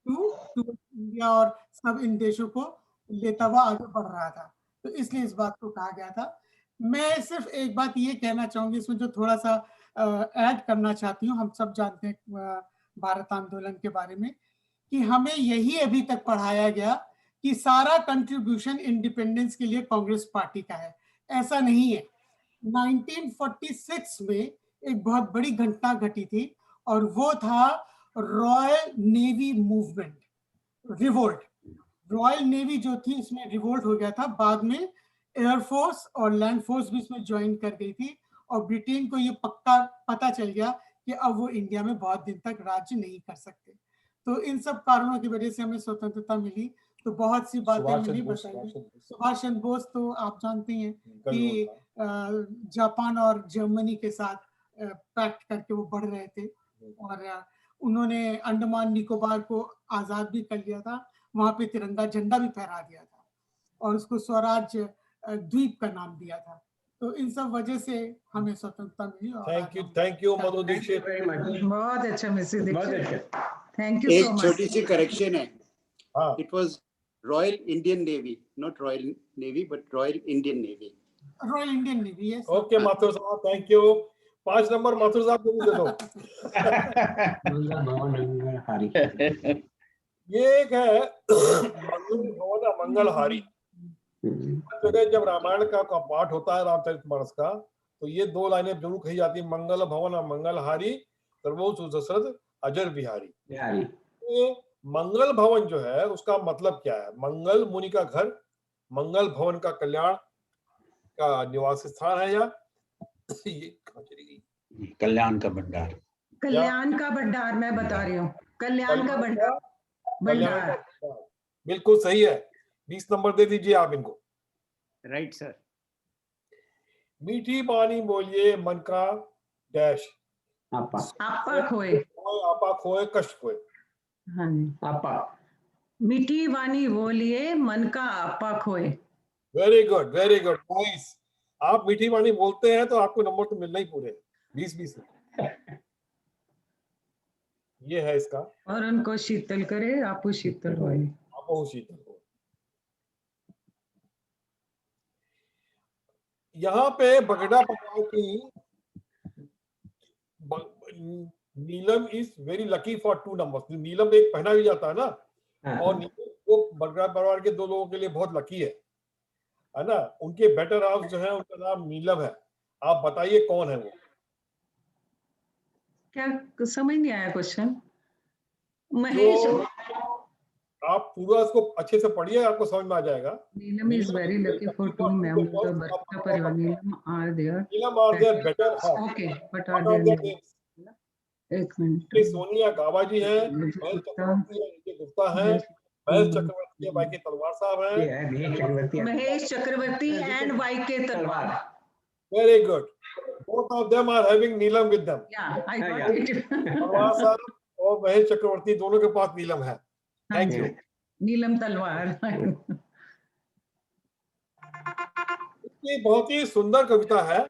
to India और सब इन देशों को लेता हुआ आगे बढ़ रहा था, तो इसलिए इस बात को कहा गया था। मैं सिर्फ एक बात ये कहना चाहूंगी इसमें, जो थोड़ा सा ऐड करना चाहती हूँ। हम सब जानते हैं भारत आंदोलन के बारे में कि हमें यही अभी तक पढ़ाया गया कि सारा कंट्रीब्यूशन इंडिपेंडेंस के लिए कांग्रेस पार्टी का है। ऐसा नहीं है। 1946 में एक बहुत बड़ी घटना घटी थी और वो था royal navy movement, revolt. Royal navy जो थी इसमें रिवोल्ट हो गया था। बाद में एयरफोर्स और लैंड फोर्स भी इसमें ज्वाइन कर गई थी और ब्रिटेन को ये पक्का पता चल गया कि अब वो इंडिया में बहुत दिन तक राज्य नहीं कर सकते। तो इन सब कारणों की वजह से हमें स्वतंत्रता मिली, तो बहुत सी बातें मिली बताइए। सुभाष चंद्र बोस तो आप जानते हैं कि जापान और जर्मनी के साथ पैक्ट करके वो बढ़ रहे थे और उन्होंने अंडमान निकोबार को आजाद भी कर लिया था। वहां पे तिरंगा झंडा भी फहरा दिया था और उसको स्वराज द्वीप का नाम दिया था। तो इन सब वजह से हमें स्वतंत्रता मिली। और थैंक यू मधु दीक्षित। बहुत अच्छा मिसेस बहुत दीक्षित, अच्छा। थैंक यू सो एक मच। छोटी सी करेक्शन है, हाँ, it was royal Indian navy, not royal navy but royal Indian navy. Royal Indian navy. Yes okay Mathur साहब, थैंक यू। 5 नंबर माथुर साहब को भी दे दो। ये एक है मंगल भवन मंगलहारी। जगह जब रामायण का पाठ होता है, रामचरितमानस का, तो ये 2 लाइनें जरूर कही जाती है, मंगल भवन मंगलहारी सर्वो सुदशरथ अजर बिहारी। ये मंगल भवन जो है उसका मतलब क्या है? मंगल मुनि का घर, मंगल भवन का कल्याण का निवास स्थान है, या ये कहाँ चली गई? कल्याण का भंडार। कल्याण का भंडार, मैं बता रही हूँ, कल्याण का भंडार। भंडार बिल्कुल सही है। 20 नंबर दे दीजिए आप इनको। Right sir. मीठी बानी बोलिए मन का डैश। आपा खोए। आपा खोए कष्ट खोए। हाँ जी, आपा। मीठी वाणी बोलिए मन का आपा खोए। Very good nice. आप मीठी वाणी बोलते हैं तो आपको नंबर तो मिलना ही पूरे 20-20। ये है इसका। और उनको शीतल करे आपो शीतल होए। आपो शीतल हो। यहाँ पे बगड़ा परिवार की Neelam is very lucky for 2 numbers. Neelam एक पहना भी जाता है ना, और नीलम वो बगड़ा परिवार के 2 लोगों के लिए बहुत लकी है ना। उनके बेटर हाउस जो है उनका नाम नीलम है। आप बताइए कौन है वो? क्या समझ नहीं आया क्वेश्चन? महेश। आप पूरा इसको अच्छे से पढ़िए, आपको समझ में आ जाएगा। Neelam is very lucky for 2 members of Bagda परिवार। Neelam are their better half. Okay, but are there. एक मिनट। सोनिया गाबा जी है, महेश चक्रवर्ती है, विजय गुप्ता है, महेश चक्रवर्ती है, वाईके तलवार साहब है। महेश चक्रवर्ती and YK Talwar. Very good. Both of them are having Neelam with them. Yeah I got it. तलवार साहब और महेश चक्रवर्ती दोनों के पास नीलम है। Thank you. नीलम तलवार। ये बहुत ही सुंदर कविता है,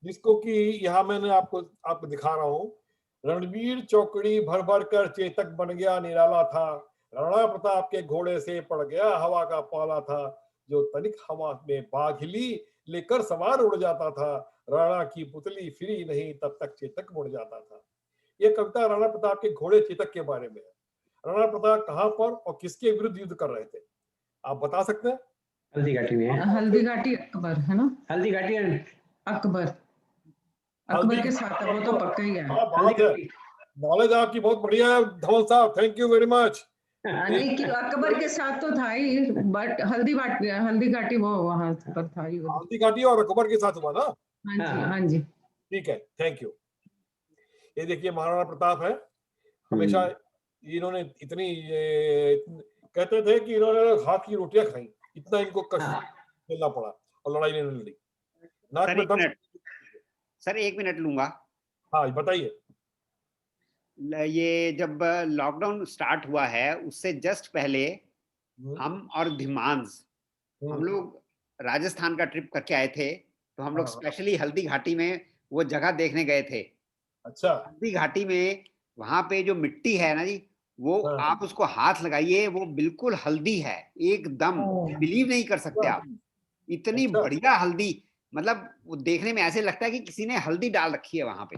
जिसको कि यहाँ मैंने आपको दिखा रहा हूँ। रणवीर चौकड़ी भर भर कर चेतक बन गया निराला था, राणा प्रताप के घोड़े से पड़ गया हवा का पाला था, जो तनिक हवा में बाघ हिली लेकर सवार उड़ जाता था, राणा की पुतली फिरी नहीं तब तक चेतक मुड़ जाता था। ये कविता राणा प्रताप के घोड़े चेतक के बारे में है। राणा प्रताप कहाँ पर और किसके विरुद्ध युद्ध कर रहे थे, आप बता सकते हैं? हल्दी घाटी में। हल्दी घाटी अकबर है ना? हल्दी घाटी अकबर के साथ है, वो तो पक्का ही है। नॉलेज आपकी बहुत बढ़िया है धवल साहब, थैंक यू वेरी मच। नहीं कि अकबर के साथ तो था ही, बट हल्दी घाटी वो वहां पर था ही। हल्दी घाटी और अकबर के साथ हुआ ना? हाँ जी। ठीक है, थैंक यू। ये देखिए महाराणा प्रताप है, हमेशा इन्होंने इतनी कहते थे कि इन्होंने हाथ की रोटियां खाई, इतना इनको कष्ट झेलना पड़ा और लड़ाई नहीं लड़ी। नाक में दम। सर 1 मिनट लूंगा। हाँ बताइए। ये जब लॉकडाउन स्टार्ट हुआ है उससे जस्ट पहले हम और धिमांस हम लोग राजस्थान का ट्रिप करके आए थे, तो हम लोग स्पेशली हल्दी घाटी में वो जगह देखने गए थे। अच्छा। हल्दी घाटी में वहां पे जो मिट्टी है ना जी, वो आप उसको हाथ लगाइए, वो बिल्कुल हल्दी है एकदम, बिलीव नहीं कर सकते आप, इतनी बढ़िया हल्दी। मतलब वो देखने में ऐसे लगता है कि किसी ने हल्दी डाल रखी है वहां पे।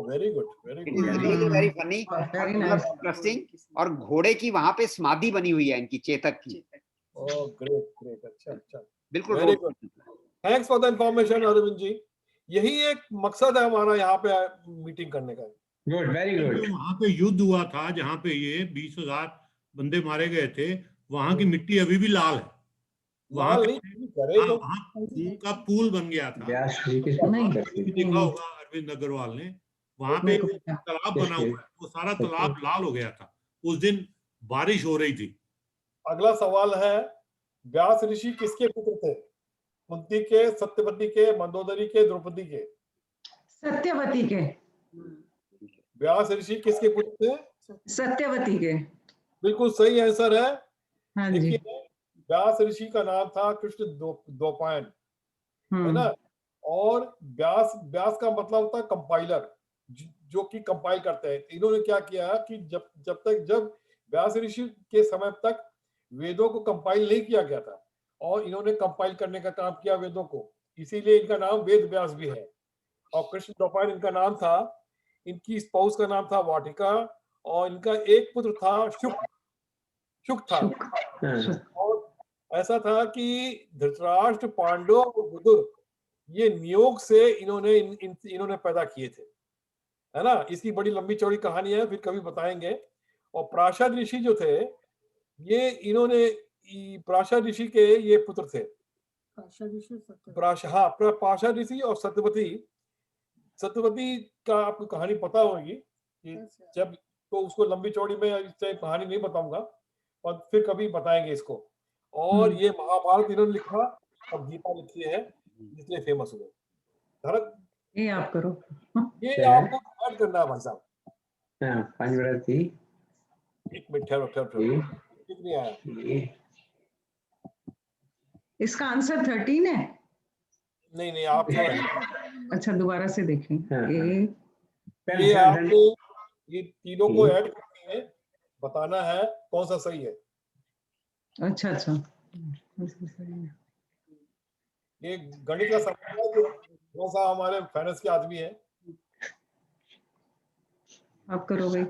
Very good, very it is really very funny और इंटरेस्टिंग। और घोड़े की वहां पे समाधि बनी हुई है इनकी, चेतक की। ग्रेट। अच्छा बिल्कुल। Very good, thanks for the information Arvind ji. यही एक मकसद है हमारा यहाँ पे मीटिंग करने का। Good, very good. वहां पे युद्ध हुआ था जहाँ पे ये 20,000 बंदे मारे गए थे, वहां की मिट्टी अभी भी लाल है। वहां का पुल बन गया था, देखा होगा अरविंद अग्रवाल ने। वहां पे तालाब बना हुआ है, वो सारा तालाब लाल हो गया था। उस दिन बारिश हो रही थी। अगला सवाल है, व्यास ऋषि किसके पुत्र थे? कुंती के, सत्यवती के, मंदोदरी के, द्रौपदी के? सत्यवती के। व्यास ऋषि किसके पुत्र थे? सत्यवती के। बिल्कुल सही आंसर है। हाँ जी। व्यास ऋषि का नाम था कृष्ण द्वैपायन, है ना? और व्यास, व्यास का मतलब होता है कंपाइलर, जो कि कंपाइल करते हैं। इन्होंने क्या किया कि जब व्यास ऋषि के समय तक वेदों को कंपाइल नहीं किया गया था, और इन्होंने कंपाइल करने का काम किया वेदों को, इसीलिए इनका नाम वेद व्यास भी है। और कृष्ण द्वैपायन इनका नाम था। इनकी स्पाउस का नाम था वाटिका, और इनका एक पुत्र था शुक था। और ऐसा था कि धृतराष्ट्र, पांडव और विदुर, ये नियोग से इन्होंने पैदा किए थे, है ना। इसकी बड़ी लंबी चौड़ी कहानी है, फिर कभी बताएंगे। और प्राशद ऋषि जो थे, ये इन्होंने प्राशद ऋषि के ये पुत्र थे। प्राशद ऋषि और सत्यवती का आपको कहानी पता होगी कि जब, तो उसको लंबी चौड़ी में कहानी नहीं बताऊंगा, और फिर कभी बताएंगे इसको। और ये महाभारत इन्होंने लिखा और गीता लिखी है, इसलिए फेमस हुए। भरत, ये आप करो, ये आपको ऐड करना है भाई साहब। एक मिनट ठहरो, कितनी आया? इसका आंसर 13 है। नहीं आप अच्छा, दोबारा से देखें। ये आपको ये तीनों को ऐड करके है, बताना है कौन सा सही है। अच्छा, ये गणित का सवाल है, कौन सा हमारे फाइनेंस के आदमी है। आप करो भाई।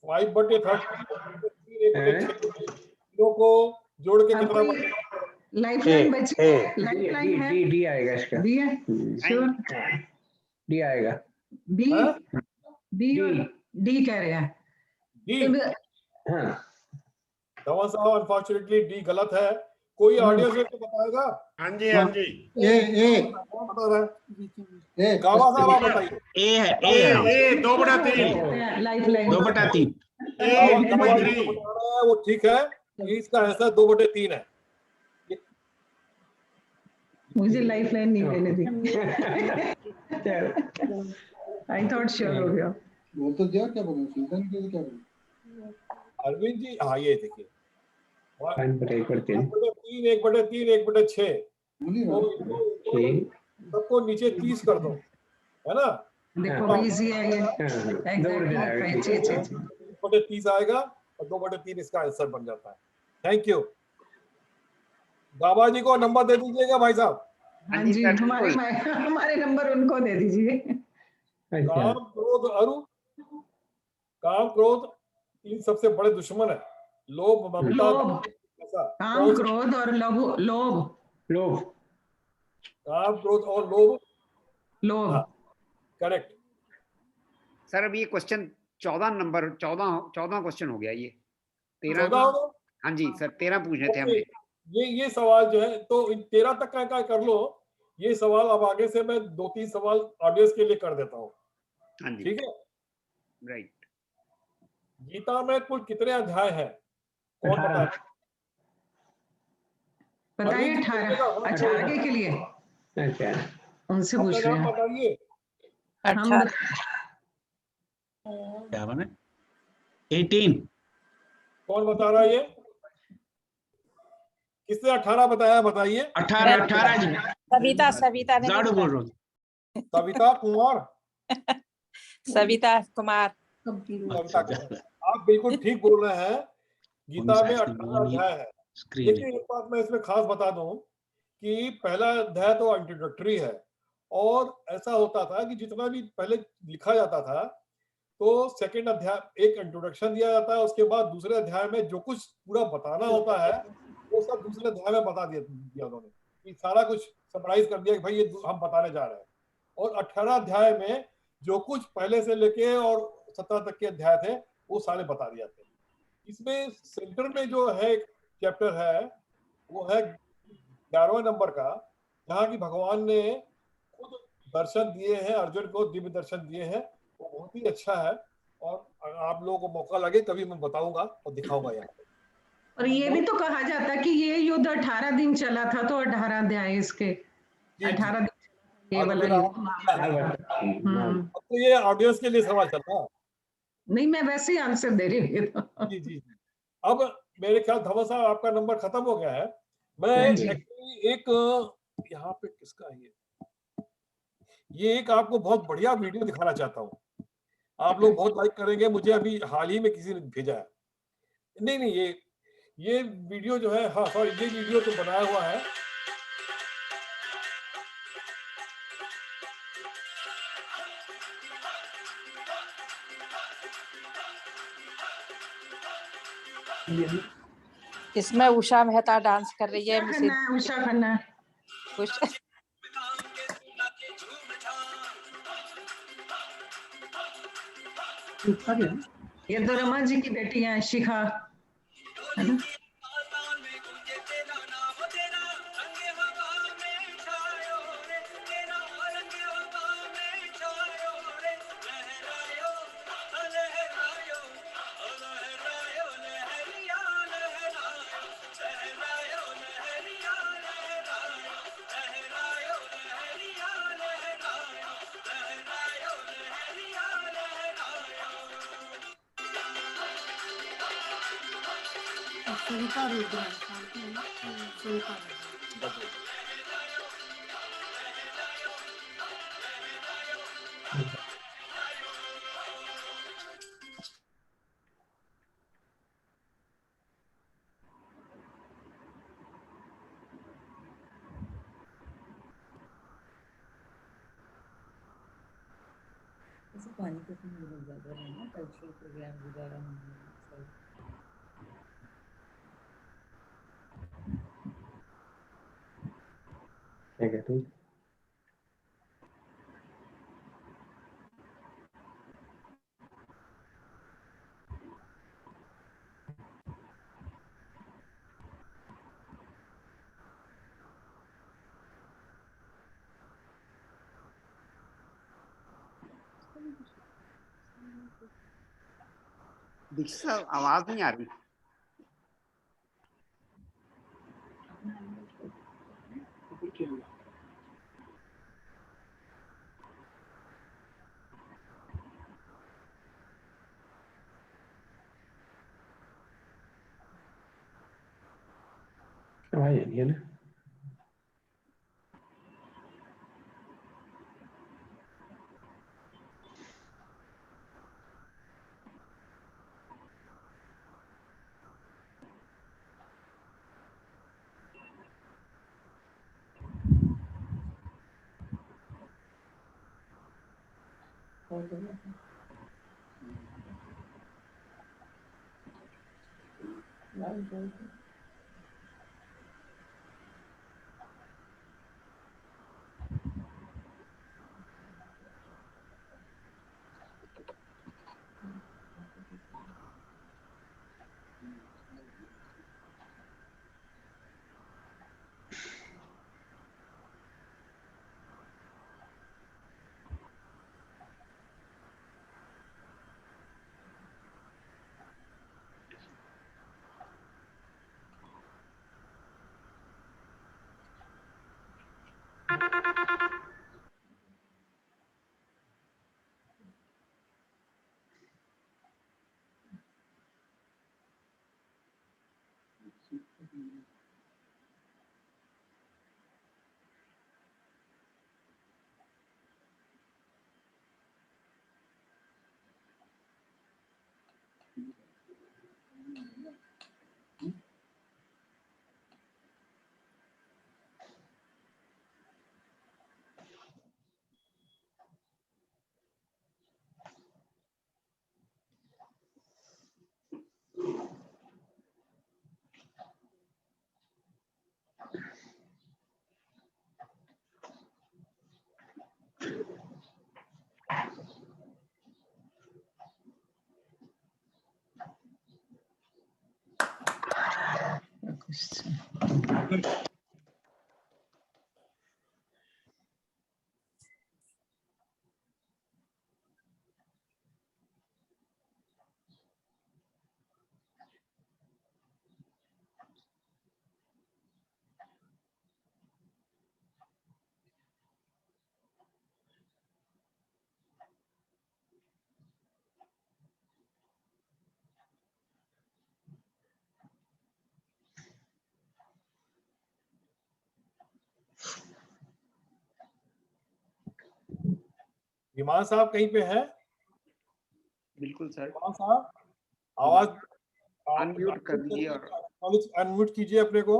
5/13 को जोड़ के कितना लाइफलाइन बची है? लाइफलाइन है, डी आएगा इसका। डी है, श्योर डी आएगा। बी डी कह रहे हैं। डी, हाँ। धवन साहब, अनफॉर्चुनेटली डी गलत है। कोई ऑडियंस में तो बताएगा? हाँ जी कौन बता रहा है? गावा साहब आप बताइए। ए है, ए 2/3 लाइफलाइन 2/3 वो ठीक है, इसका आंसर 2/3 है। मुझे लाइफलाइन नहीं देने दी। आई थॉट श्योर हो गया। बोल तो दिया, क्या बोलूं, चिंता नहीं की, क्या बोलूं। अरविंद जी, हाँ ये देखिए 1/3 1/3 सबको नीचे 30 कर दो, है ना। देखो इजी है ये, एग्जैक्टली 30 आएगा और 2/3 इसका आंसर बन जाता है। Thank you. बाबा जी को नंबर दे दीजिएगा भाई साहब। हाँ जी, हमारे नंबर उनको दे दीजिए। काम, क्रोध, अरु, काम, क्रोध तीन सबसे बड़े दुश्मन है। लोभ, ममता, काम, क्रोध और लोभ। काम, क्रोध और लोभ। हाँ, करेक्ट। सर अब ये क्वेश्चन 14 क्वेश्चन हो गया ये। 13। हाँ जी सर, 13 पूछने थे हमने। ये सवाल जो है, तो इन 13 तक का कर लो। ये सवाल अब आगे से मैं 2-3 सवाल ऑडियंस के लिए कर देता हूँ। हाँ जी, ठीक है, राइट। गीता में कुल कितने अध्याय हैं? कौन बताए? बताइए 18। अच्छा, आगे के लिए उनसे पूछ रहे हैं। बताइए। 18 क्या बने? 18। कौन बता रहा है ये? किसने 18 बताया? बताइए। 18 जी। सविता ने झाड़ू बोल रहा हूँ। सविता कुमार। सविता कुमार। आप बिल्कुल ठीक बोल रहे हैं। गीता में 18 अध्याय है। लेकिन एक बात मैं इसमें खास बता दूं कि पहला अध्याय तो इंट्रोडक्टरी है, और ऐसा होता था कि जितना भी पहले लिखा जाता था, तो सेकंड अध्याय एक इंट्रोडक्शन दिया जाता है, उसके बाद दूसरे अध्याय में जो कुछ पूरा बताना होता है वो सब दूसरे अध्याय में बता दिया उन्होंने, कि सारा कुछ समराइज कर दिया कि भाई ये हम बताने जा रहे हैं। और 18 अध्याय में जो कुछ पहले से लेके और 17 तक के अध्याय थे वो सारे बता दिए थे। इसमें सेंटर में जो है एक चैप्टर है, वो है 11वें नंबर का, जहाँ की भगवान ने खुद दर्शन दिए हैं, अर्जुन को दिव्य दर्शन दिए हैं। वो बहुत ही अच्छा है, और आप लोगों को मौका लगे कभी मैं बताऊंगा और दिखाऊंगा यहाँ पे। और ये भी तो कहा जाता है कि ये युद्ध 18 दिन चला था, तो 18 अध्याय इसके 18 दिन ये वाला युद्ध। तो ये ऑडियंस के लिए सवाल चल रहा है। नहीं, मैं वैसे ही आंसर दे रही हूँ। जी। अब मेरे ख्याल धवन साहब आपका नंबर खत्म हो गया है। मैं एक्चुअली एक यहाँ पे किसका है ये एक आपको बहुत बढ़िया वीडियो दिखाना चाहता हूँ, आप लोग बहुत लाइक करेंगे। मुझे अभी हाल ही में किसी ने भेजा है, नहीं नहीं ये वीडियो जो है, हाँ सॉरी, ये वीडियो तो बनाया हुआ है। इसमें उषा मेहता डांस कर रही है। उषा खन्ना उषा ये तो रमा जी की बेटी है शिखा, है ना? सविता रुद्र, सविता पानी को ज्यादा है ना, कल्चरल प्रोग्राम वगैरह सब। क्या कहते हैं? दीक्षा आवाज नहीं आ रही। आवाज नहीं है ना? विमान साहब कहीं पे हैं? बिल्कुल सर, विमान साहब आवाज अनम्यूट कर दीजिए और अनम्यूट कीजिए अपने को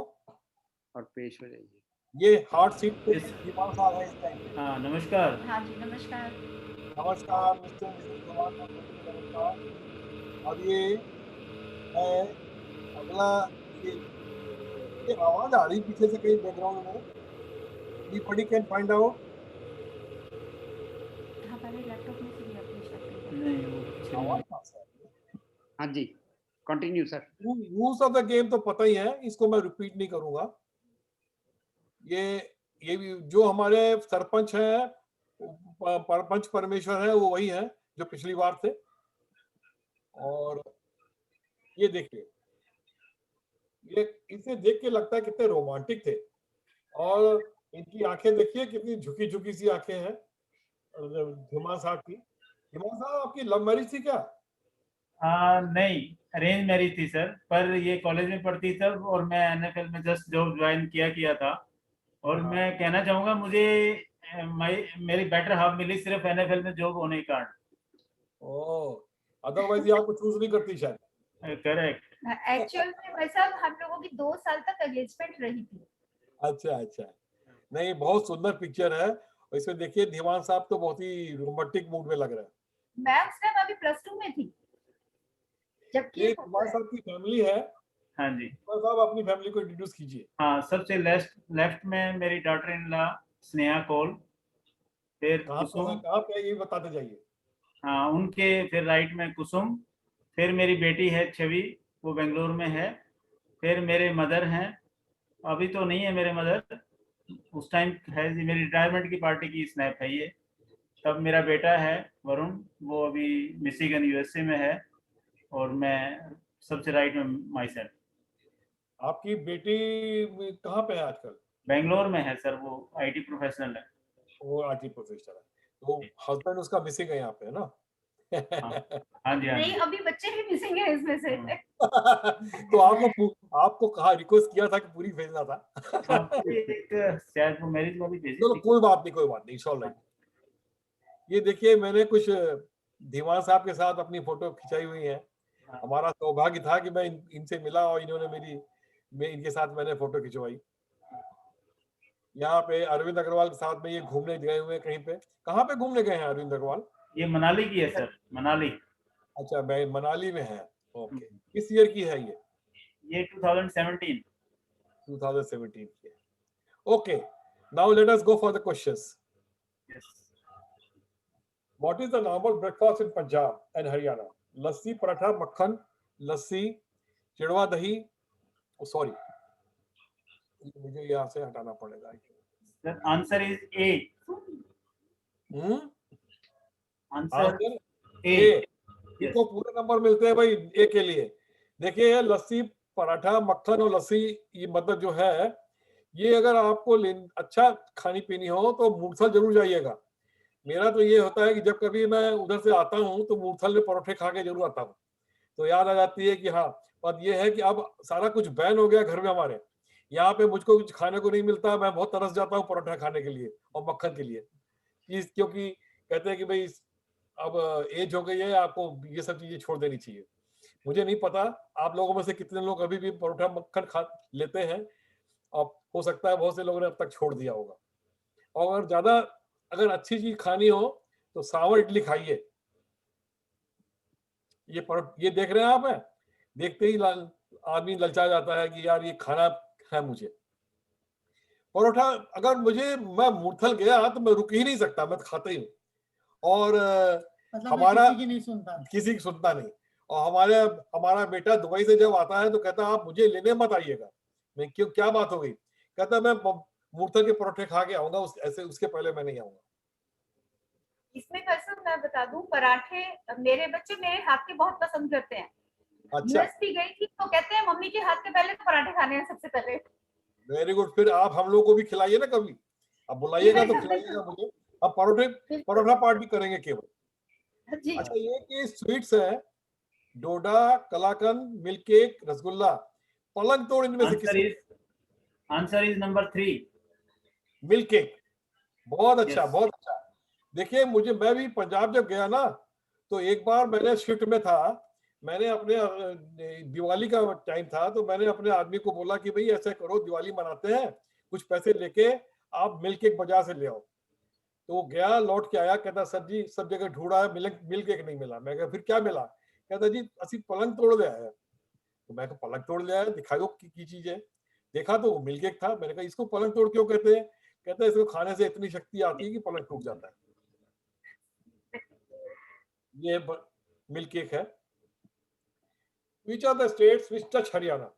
और पेश हो जाइए। ये हॉट सीट पे विमान साहब है इस टाइम पे। हाँ नमस्कार। हाँ जी नमस्कार। नमस्कार मिस्टर मिसेस धवन साहब, नमस्कार। अब ये है अगला, ये आवाज आ रही पीछे से कहीं बैकग्राउंड में, एनीबॉडी कैन फाइंड आउट? हमारे लैपटॉप में से भी आप पूछ सकते हैं। नहीं वो पीछे आवाज नहीं। कहाँ से आ रही है? हाँ जी, continue sir. Rules of the game तो पता ही है, इसको मैं रिपीट नहीं करूंगा। ये भी जो हमारे सरपंच हैं, सरपंच परमेश्वर है, वो वही है जो पिछली बार थे। और ये देखिए, ये इसे देख के लगता है कितने रोमांटिक थे, और इनकी आंखें देखिए कितनी झुकी झुकी सी आंखें हैं धीमान साहब की। धीमान साहब आपकी लव मैरिज थी क्या? नहीं अरेंज मैरिज थी सर, पर ये कॉलेज में पढ़ती तब और मैं एनएफएल में जस्ट जॉब ज्वाइन किया था। और हाँ। मैं कहना चाहूंगा मुझे मेरी बेटर हाफ मिली सिर्फ एनएफएल में जॉब होने के कारण। अदरवाइज ये आपको चूज नहीं करती शायद। करेक्ट। एक्चुअल में भाई साहब हम लोगों की 2 साल तक एंगेजमेंट रही थी। अच्छा, नहीं बहुत सुंदर पिक्चर है, और इसमें देखिए धीमान साहब तो बहुत ही रोमांटिक मूड में लग रहा है। मैं उस टाइम अभी +2 में थी जबकि ये धीमान साहब की फैमिली है। हाँ जी। धीमान साहब अपनी फैमिली को इंट्रोड्यूस कीजिए। हाँ, सबसे लेफ्ट में मेरी daughter in law Sneha Kaul, फिर कुसुम। कहाँ पे ये बताते जाइए। हाँ, उनके फिर राइट में कुसुम, फिर मेरी बेटी है छवि, वो बेंगलुरु में है। फिर मेरे मदर हैं, अभी तो नहीं है मेरे मदर, उस टाइम है जी, मेरी रिटायरमेंट की पार्टी की स्नैप है ये। तब मेरा बेटा है वरुण, वो अभी मिशिगन यूएसए में है, और मैं सबसे राइट में माई सेल्फ। आपकी बेटी कहाँ पे है आजकल? बेंगलोर में है सर, वो आईटी प्रोफेशनल है। वो आईटी प्रोफेशनल है, तो हस्बैंड उसका मिसिंग है यहाँ पे, है ना? हाँ जी। नहीं, अभी बच्चे भी मिसिंग है इसमें से। तो आपको कहा, रिक्वेस्ट किया था कि पूरी भेजना था। शायद वो मैरिज वाली भेजी चलो थी। कोई बात नहीं, ऑल राइट। ये देखिए मैंने कुछ धीमान साहब के साथ अपनी फोटो खिंचाई हुई है। हमारा सौभाग्य था कि मैं इनसे मिला और इन्होंने इनके साथ मैंने फोटो खिंचवाई। यहाँ पे अरविंद अग्रवाल के साथ में ये घूमने गए हुए कहीं पे। कहाँ पे घूमने गए हैं अरविंद अग्रवाल? ये मनाली की है सर, मनाली। अच्छा, मनाली में है। ओके, किस ईयर की है ये 2017 की है। Okay, now let us go for the questions. What is the normal breakfast in Punjab and Haryana? लस्सी, पराठा, मक्खन, लस्सी, चिड़वा दही। सॉरी, मुझे यहाँ से हटाना पड़ेगा। Answer is a. Answer A. इनको पूरे नंबर मिलते हैं भाई ए के लिए। देखिए लस्सी, पराठा, मक्खन और लस्सी, ये मतलब जो है, ये अगर आपको अच्छा खानी पीनी हो तो मूर्थल जरूर जाइएगा। मेरा तो ये होता है कि जब कभी मैं उधर से आता हूँ तो मूर्थल में परोठे खा के जरूर आता हूँ, तो याद आ जाती है कि हाँ। पर ये है कि अब सारा कुछ बैन हो गया घर में हमारे, यहाँ पे मुझको कुछ खाने को नहीं मिलता। मैं बहुत तरस जाता हूँ परोठा खाने के लिए और मक्खन के लिए, क्योंकि कहते हैं कि भाई अब एज हो गई है, आपको ये सब चीजें छोड़ देनी चाहिए। मुझे नहीं पता आप लोगों में से कितने लोग अभी भी परोठा मक्खन खा लेते हैं, और हो सकता है बहुत से लोगों ने अब तक छोड़ दिया होगा। और अगर अच्छी चीज खानी हो तो सांभर इडली खाइए। ये देख रहे हैं आप, है देखते ही आदमी ललचा जाता है कि यार ये खाना है मुझे। परोठा अगर मैं मूर्थल गया तो मैं रुक ही नहीं सकता, मैं खाता ही हूँ। और मतलब हमारा किसी की सुनता नहीं। और हमारा बेटा दुबई से जब आता है तो कहता आप मुझे लेने मत आइएगा। मैं क्यों, क्या बात हो गई? कहता मैं मूर्थल के परोठे खा के आऊंगा, उसके पहले मैं नहीं आऊंगा। इसमें कसम मैं बता दूं, पराठे मेरे बच्चे मेरे हाथ के बहुत पसंद करते हैं। अच्छा, यूएस भी गई थी तो कहते हैं मम्मी के हाथ के पहले तो पराठे खाने हैं सबसे पहले। वेरी गुड, फिर आप हम लोग को भी खिलाइए ना कभी, अब बुलाइएगा तो खिलाइएगा मुझे। अब परोठा पार्ट भी करेंगे केवल। जी। अच्छा, ये कि स्वीट्स है, डोडा, कलाकंद, मिल्क केक, रसगुल्ला, पलंग तोड़ इनमें से किसी? Answer is number 3, milk cake. बहुत अच्छा, बहुत अच्छा। देखिए मैं भी पंजाब जब गया ना, तो एक बार मैंने शिफ्ट में था, मैंने अपने दिवाली का टाइम था, तो मैंने अपने आदमी को बोला कि भाई ऐसा करो, दिवाली मनाते हैं, कुछ पैसे लेके आप मिल्क केक बाजार से ले आओ। तो वो गया, लौट के आया, कहता सर जी सब जगह ढूंढा है, मिल्क केक नहीं मिला। मैं कहा फिर क्या मिला? कहता जी असि पलंग तोड़ लिया है। तो मैं कहा पलंग तोड़ लिया है, दिखाओ की चीज है। देखा तो वो मिल्क केक था। मैंने कहा इसको पलंग तोड़ क्यों कहते हैं? कहता है इसको खाने से इतनी शक्ति आती है कि पलंग टूट जाता है। ये मिल्क केक है। Which are the states which touch Haryana?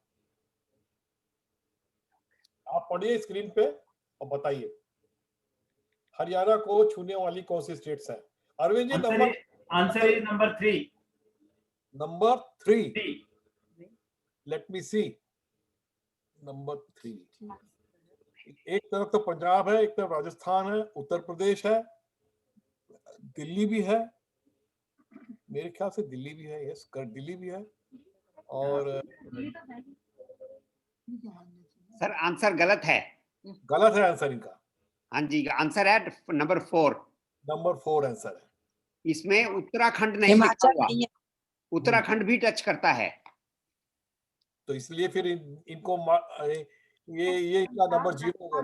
आप पढ़िए स्क्रीन पे और बताइए हरियाणा को छूने वाली कौन सी स्टेट्स हैं? Arvind ji answer is number 3। Number 3। Let me see. Number 3। एक तरफ तो पंजाब है, एक तरफ राजस्थान है, उत्तर प्रदेश है, दिल्ली भी है, मेरे ख्याल से दिल्ली भी है। यस, दिल्ली भी है। और सर आंसर गलत है। गलत है आंसर इनका। हाँ जी, आंसर है नंबर 4। नंबर 4 आंसर है। इसमें उत्तराखंड नहीं लिखा हुआ। उत्तराखंड भी टच करता है। तो इसलिए फिर इनको ये इनका नंबर 0 हो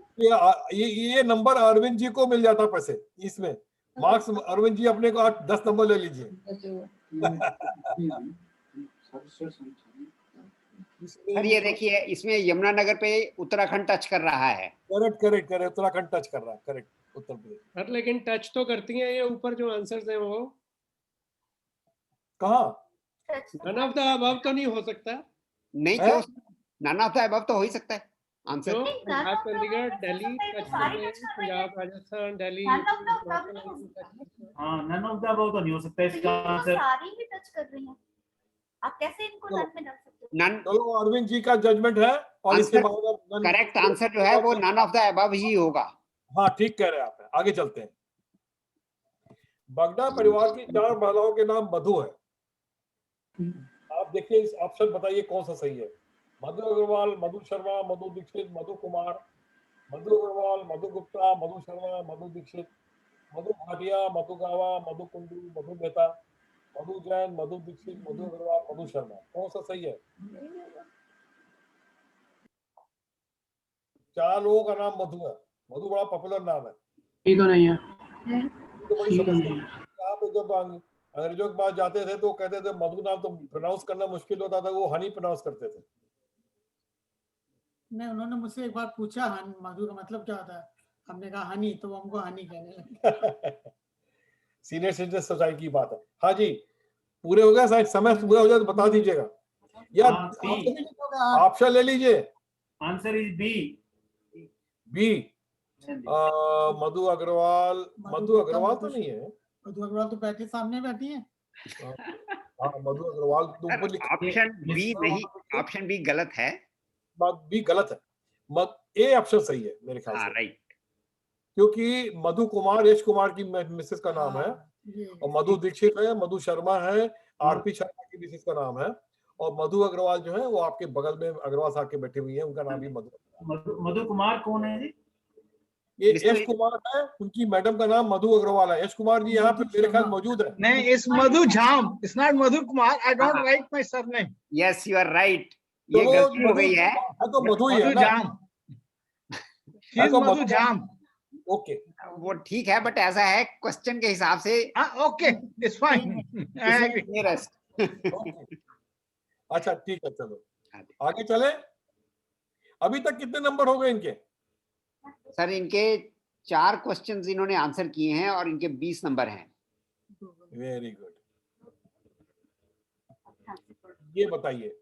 गया। ये नंबर अरविंद जी को मिल जाता पैसे इसमें। मार्क्स अरविंद जी अपने को 10 नंबर ले लीजिए। सर ये देखिए, इसमें यमुनानगर पे उत्तराखंड टच कर रहा है। करेक्ट उत्तराखंड टच कर रहा है। करेक्ट, उत्तर प्रदेश। सर लेकिन टच तो करती हैं ये ऊपर जो आंसर्स हैं वो। कहाँ? नन ऑफ द अबव तो नहीं हो सकता? नहीं, क्यों? नन ऑफ द अबव तो हो ही सकता है आंसर। पंजाब, चंडीगढ़, दिल्ली टच कर रहे हैं। पंजाब, राजस्थान, दिल्ली। हाँ, नन ऑफ द अबव तो नहीं हो सकता इसका आंसर। सारी ही टच कर रही हैं। आप कैसे इनको नन में डाल सकते हो? नन। चलो अरविंद जी का जजमेंट है और इसके बाद करेक्ट आंसर जो है वो नन ऑफ द अबव ही होगा। हाँ ठीक कह रहे हैं आप। आगे चलते हैं। बगड़ा परिवार की 4 महिलाओं के नाम मधु है। आप देखिए इस ऑप्शन, बताइए कौन सा सही है। मधु अग्रवाल, मधु शर्मा, मधु दीक्षित, मधु कुमार। मधु अग्रवाल, मधु गुप्ता, मधु शर्मा, मधु दीक्षित, मधु भाटिया, मधु गावा, मधु कुंडू, मधु मेहता, मधु जैन, मधु दीक्षित, मधु अग्रवाल, मधु शर्मा। कौन सा सही है? 4 लोगों का नाम मधु है। मधु बड़ा पॉपुलर नाम है। ये तो नहीं है। तो बड़ी समस्या। आप जब अंग्रेजों के पास जाते थे तो कहते थे मधु नाम तो प्रोनाउंस करना मुश्किल होता था, वो हनी प्रोनाउंस करते थे। नहीं, उन्होंने मुझसे एक बार पूछा मधु का मतलब क्या होता है। हमने कहा हनी, तो वो हमको हनी कहने लगे। सीनियर सिटीजन सोसाइटी की बात है। हाँ जी, पूरे हो गया शायद। समय पूरा हो जाए तो बता दीजिएगा या ऑप्शन ले लीजिए। Answer is B. Madhu Agarwal. Madhu Agarwal तो नहीं है। मधु अग्रवाल तो बैठे सामने बैठी है। हाँ, मधु अग्रवाल तो ऊपर लिखा। ऑप्शन बी नहीं, ऑप्शन बी गलत है। बी गलत है। ए ऑप्शन सही है मेरे ख्याल से। राइट, क्योंकि मधु कुमार यश कुमार की मिसेस का नाम है, और मधु दीक्षित है, मधु शर्मा है, आरपी शर्मा की मिसेस का नाम है, और मधु अग्रवाल जो है वो आपके बगल में अग्रवाल साहब के बैठे हुई है, उनका नाम भी मधु कुमार कौन है जी? ये यश कुमार है, उनकी मैडम का नाम मधु अग्रवाल है। यश कुमार जी यहाँ पे मेरे ख्याल मौजूद है। नहीं, इस Madhu Jham, it's not Madhu Kumar. I don't write my surname. Yes you are right. ये गलती हो गई है। तो मधु ही है ना। मधु झाम। ओके, वो ठीक है, बट ऐसा है क्वेश्चन के हिसाब से। Okay, it's fine. अच्छा ठीक है, चलो आगे चले। अभी तक कितने नंबर हो गए इनके? सर इनके 4 क्वेश्चंस इन्होंने आंसर किए हैं और इनके 20 नंबर हैं। Very good. ये बताइए,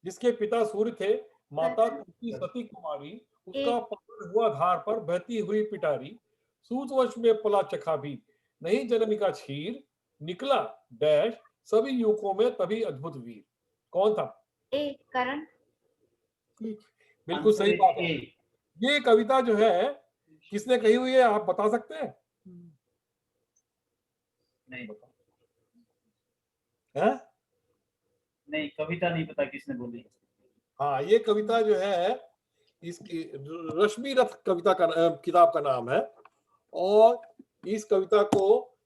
जिसके पिता सूर्य थे, माता कुंती सती कुमारी, उसका पकड़ हुआ धार पर बहती हुई पिटारी, सूतवश में पला चखा भी नहीं जननी का क्षीर, निकला डैश सभी युवकों में तभी अद्भुत वीर। कौन था? ए करण। बिल्कुल सही बात है। ये कविता जो है किसने कही हुई है, आप बता सकते हैं? नहीं है? नहीं, कविता नहीं पता किसने बोली। हाँ, ये कविता जो है इसकी रश्मि रथ कविता का किताब का नाम है, और इस कविता को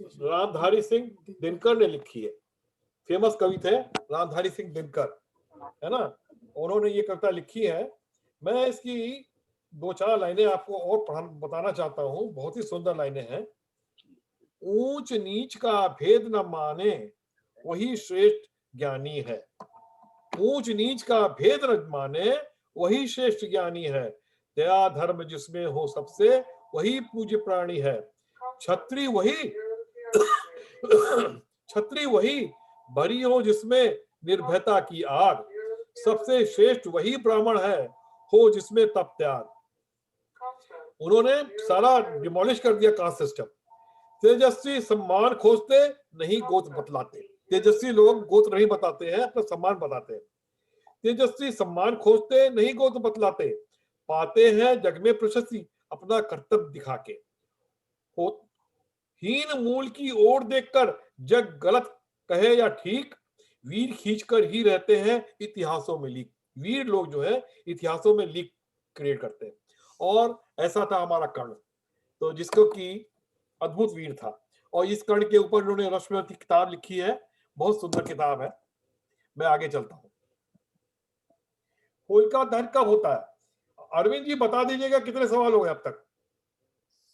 रामधारी सिंह दिनकर ने लिखी है। फेमस कवि थे रामधारी सिंह दिनकर, है ना, उन्होंने ये कविता लिखी है। मैं इसकी 2-4 लाइनें आपको और बताना चाहता हूँ, बहुत ही सुंदर लाइनें हैं। ऊंच नीच का भेद न माने वही श्रेष्ठ ज्ञानी है। ऊंच नीच का भेद न माने वही श्रेष्ठ ज्ञानी है। दया धर्म जिसमें हो सबसे वही पूज्य प्राणी है। छत्री वही भरी हो जिसमें निर्भयता की आग। सबसे श्रेष्ठ वही ब्राह्मण है हो जिसमें तप त्याग। उन्होंने सारा डिमोलिश कर दिया कास्ट सिस्टम। तेजस्वी सम्मान खोजते नहीं गोत्र बतलाते। तेजस्वी लोग गोत्र नहीं बताते हैं, अपना सम्मान बताते हैं। तेजस्वी सम्मान खोजते नहीं गोत्र बतलाते। पाते हैं जग में प्रशस्ति अपना कर्तव्य दिखा के। हीन मूल की ओर देखकर जग गलत कहे या ठीक, वीर खींचकर ही रहते हैं इतिहासों में लीक। वीर लोग जो है इतिहासों में लीक क्रिएट करते हैं। और ऐसा था हमारा कर्ण, तो जिसको की अद्भुत वीर था, और इस कर्ण के ऊपर उन्होंने रश्मिवती किताब लिखी है, बहुत सुंदर किताब है। मैं आगे चलता हूँ। होलिका दहन कब होता है? अरविंद जी बता दीजिएगा, कितने सवाल हो गए अब तक?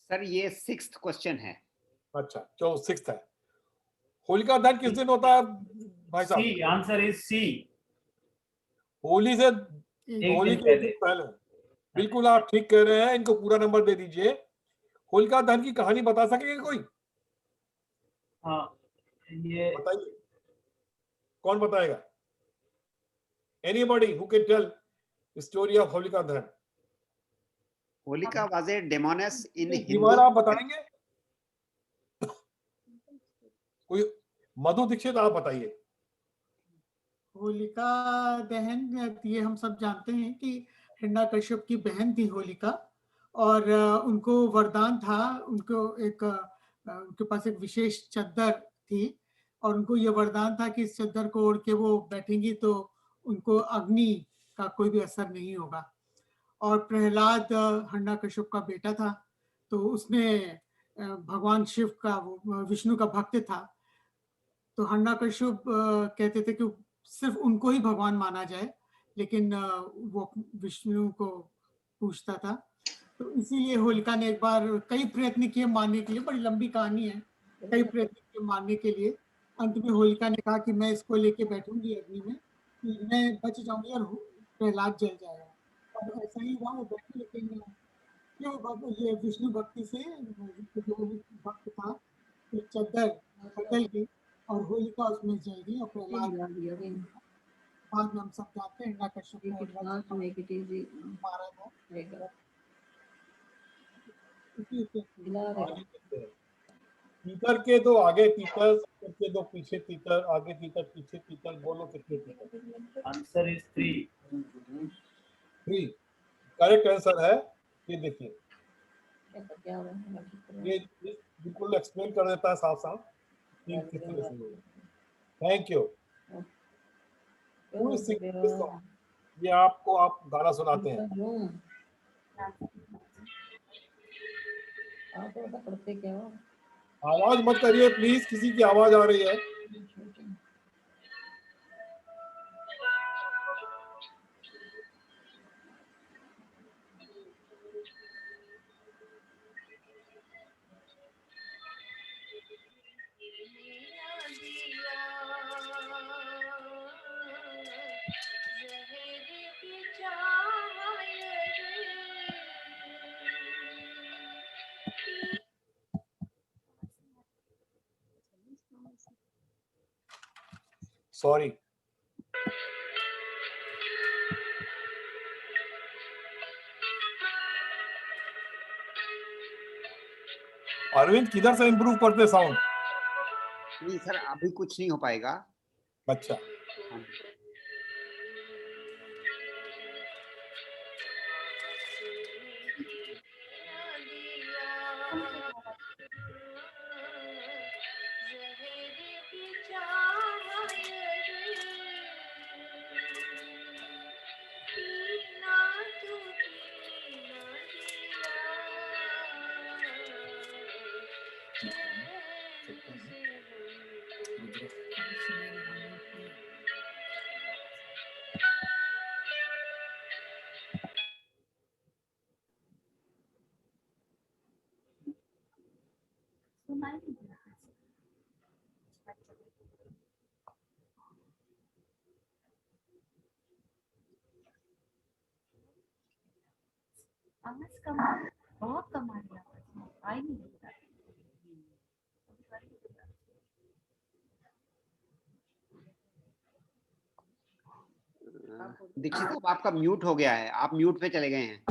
सर ये 6th क्वेश्चन है। अच्छा, तो 6th है। होलिका दहन किस दिन होता है भाई साहब? सी, आंसर इज सी। होली से होली के एक दिन पहले। बिल्कुल आप ठीक कह रहे हैं, इनको पूरा नंबर दे दीजिए। होलिका दहन की कहानी बता सकेंगे कोई? हाँ, ये बताइए, कौन बताएगा? Anybody who can tell the story of Holika Dahan? Holika was a demoness in Hindu. आप बताएंगे? कोई मधु दीक्षित आप बताइए। होलिका दहन ये हम सब जानते हैं कि हिरण्यकश्यप की बहन थी होलिका, और उनको वरदान था, उनके पास एक विशेष चद्दर थी, और उनको ये वरदान था कि इस चद्दर को ओढ़ के वो बैठेंगी तो उनको अग्नि का कोई भी असर नहीं होगा। और प्रहलाद हिरण्यकश्यप का बेटा था, तो उसने भगवान शिव का, विष्णु का भक्त था, तो हिरण्यकश्यप कहते थे कि सिर्फ उनको ही भगवान माना जाए, लेकिन वो विष्णु को पूछता था। तो इसीलिए होलिका ने एक बार कई प्रयत्न किए मारने के लिए, बड़ी लंबी कहानी है, कई प्रयत्न किए मारने के लिए। अंत में होलिका ने कहा कि मैं इसको लेके बैठूंगी अग्नि में, मैं बच जाऊंगी और प्रहलाद जल जाएगा। अब ऐसा ही हुआ, वो बैठी, लेकिन क्यों ये विष्णु भक्ति से जो भक्त था चद्दर बदल गई और होलिका उसमें जल गई और प्रहलाद बाद में हम सब जानते हैं हिरण्यकश्यप को मारा था। तीतर के दो आगे तीतर, के दो पीछे तीतर, आगे तीतर पीछे तीतर, बोलो कितने तीतर? Answer is 3। 3 करेक्ट आंसर है। ये देखिए, ये बिल्कुल एक्सप्लेन कर देता है साफ साफ। Thank you. ये आपको आप गाना सुनाते हैं। आवाज मत करिए प्लीज, किसी की आवाज आ रही है। सॉरी, अरविंद किधर से इंप्रूव करते साउंड? नहीं सर, अभी कुछ नहीं हो पाएगा। अच्छा, सुनाई नहीं दे रहा है। आवाज कम आ रही है, बहुत कम आ रही है आवाज, आ ही नहीं रहा है। दीक्षित साहब आपका म्यूट हो गया है, आप म्यूट पे चले गए हैं।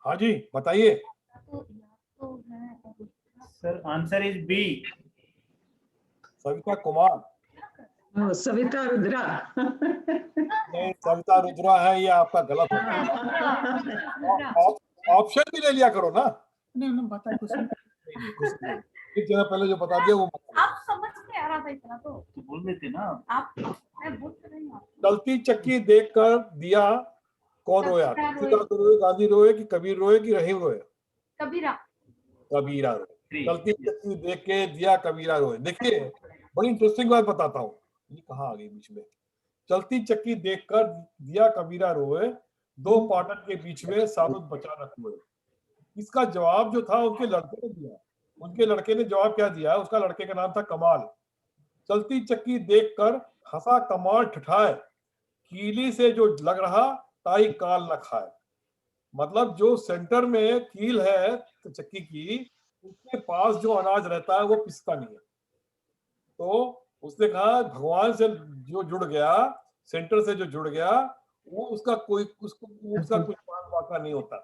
हाँ जी बताइए। Sir answer is B, Savita Kumar. Savita Rudra. नहीं, सविता रुद्रा है, ये आपका गलत है। ऑप्शन भी ले लिया करो ना। नहीं बता कुछ एक जगह पहले जो बता दिया वो आप समझ में आ रहा था इतना तो बोल देते ना आप। मैं बोल तो रही हूँ। चलती चक्की देखकर दिया कौन रोया? तुलसीदास रोए, गांधी रोए कि कबीर रोए कि रहीम रोए? कबीरा। कबीरा रोए। चलती चक्की देख के दिया कबीरा रोए। देखिए बड़ी इंटरेस्टिंग बात बताता हूँ, ये कहाँ आ गई बीच में। चलती चक्की देखकर दिया कबीरा रोए, दो पाटन के बीच में सारुद बचा न कोई। इसका जवाब जो था उनके लड़के ने दिया। उनके लड़के ने जवाब क्या दिया? उसका लड़के का नाम था कमाल। चलती चक्की देखकर हंसा कमाल ठठाए, कीली से जो लग रहा ताई काल न खाए। मतलब जो सेंटर में कील है तो चक्की की, उसके पास जो अनाज रहता है वो पिसता नहीं है। तो उसने कहा भगवान से जो जुड़ गया, सेंटर से जो जुड़ गया, वो उसका कोई कुछ वाका नहीं होता।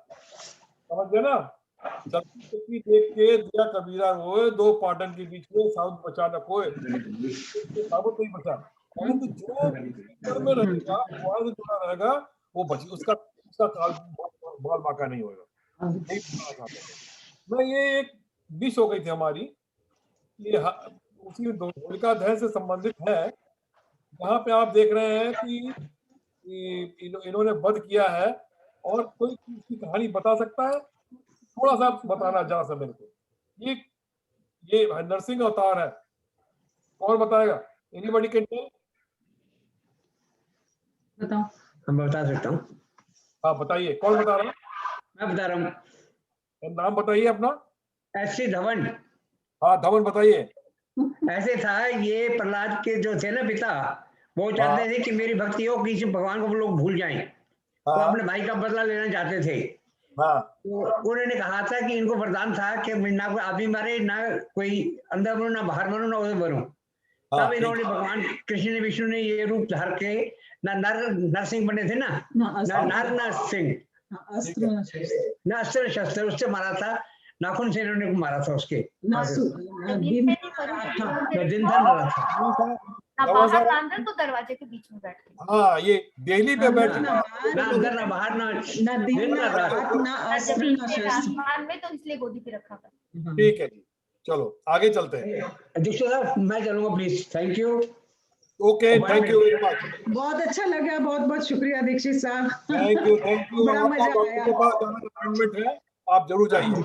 समझ गए ना? चलती चक्की देख के दिया कबीरा रोए, दो पाटन के बीच में साबुत बचा न कोई। साबुत नहीं बचा, परंतु जो सेंटर में रहेगा, भगवान से जुड़ा रहेगा, वो बची, उसका बाल बाका नहीं होगा। मैं ये एक डिश हो गई थी हमारी, ये उसी होलिका दहन से संबंधित है। यहाँ पे आप देख रहे हैं कि इन्होंने वध किया है, और कोई इसकी कहानी बता सकता है? थोड़ा सा बताना जरा सा मेरे को। ये नरसिंह अवतार है, कौन बताएगा? Anybody can tell? बताओ। मैं बता सकता हूँ। हाँ बताइए, कौन बता रहा है? मैं बता रहा हूँ। नाम बताइए अपना। एस.सी. धवन। हाँ धवन बताइए। ऐसे था, ये प्रहलाद के जो थे ना पिता, वो चाहते थे कि मेरी भक्ति हो, किसी भगवान को लोग भूल जाएं। तो अपने भाई का बदला लेना चाहते थे। तो उन्होंने कहा था कि इनको वरदान था कि ना कोई आदमी मारे, ना कोई अंदर बनो, ना बाहर बनो, ना उधर बनो। तब इन्होंने भगवान कृष्ण ने, विष्णु ने ये रूप धार के नरसिंह बने थे ना, नर सिंह, न अस्त्र शस्त्र उससे मारा था, नाखून से इन्होंने मारा था उसके। दिन धन मारा था। बाहर ना अंदर, तो दरवाजे के बीच में बैठ के। हाँ ये दिल्ली पे बैठ के, ना अंदर ना बाहर, ना दिन ना रात, ना अस्त्र ना शस्त्र। आसमान में, तो इसलिए गोदी पे रखा था। ठीक है जी, चलो आगे चलते हैं। दीक्षित साहब मैं चलूंगा please. Thank you. Okay, thank you very much. बहुत अच्छा लगा, बहुत बहुत शुक्रिया दीक्षित साहब। थैंक यू बड़ा मजा आया। आपके पास जाने का अपॉइंटमेंट है, आप जरूर जाइए।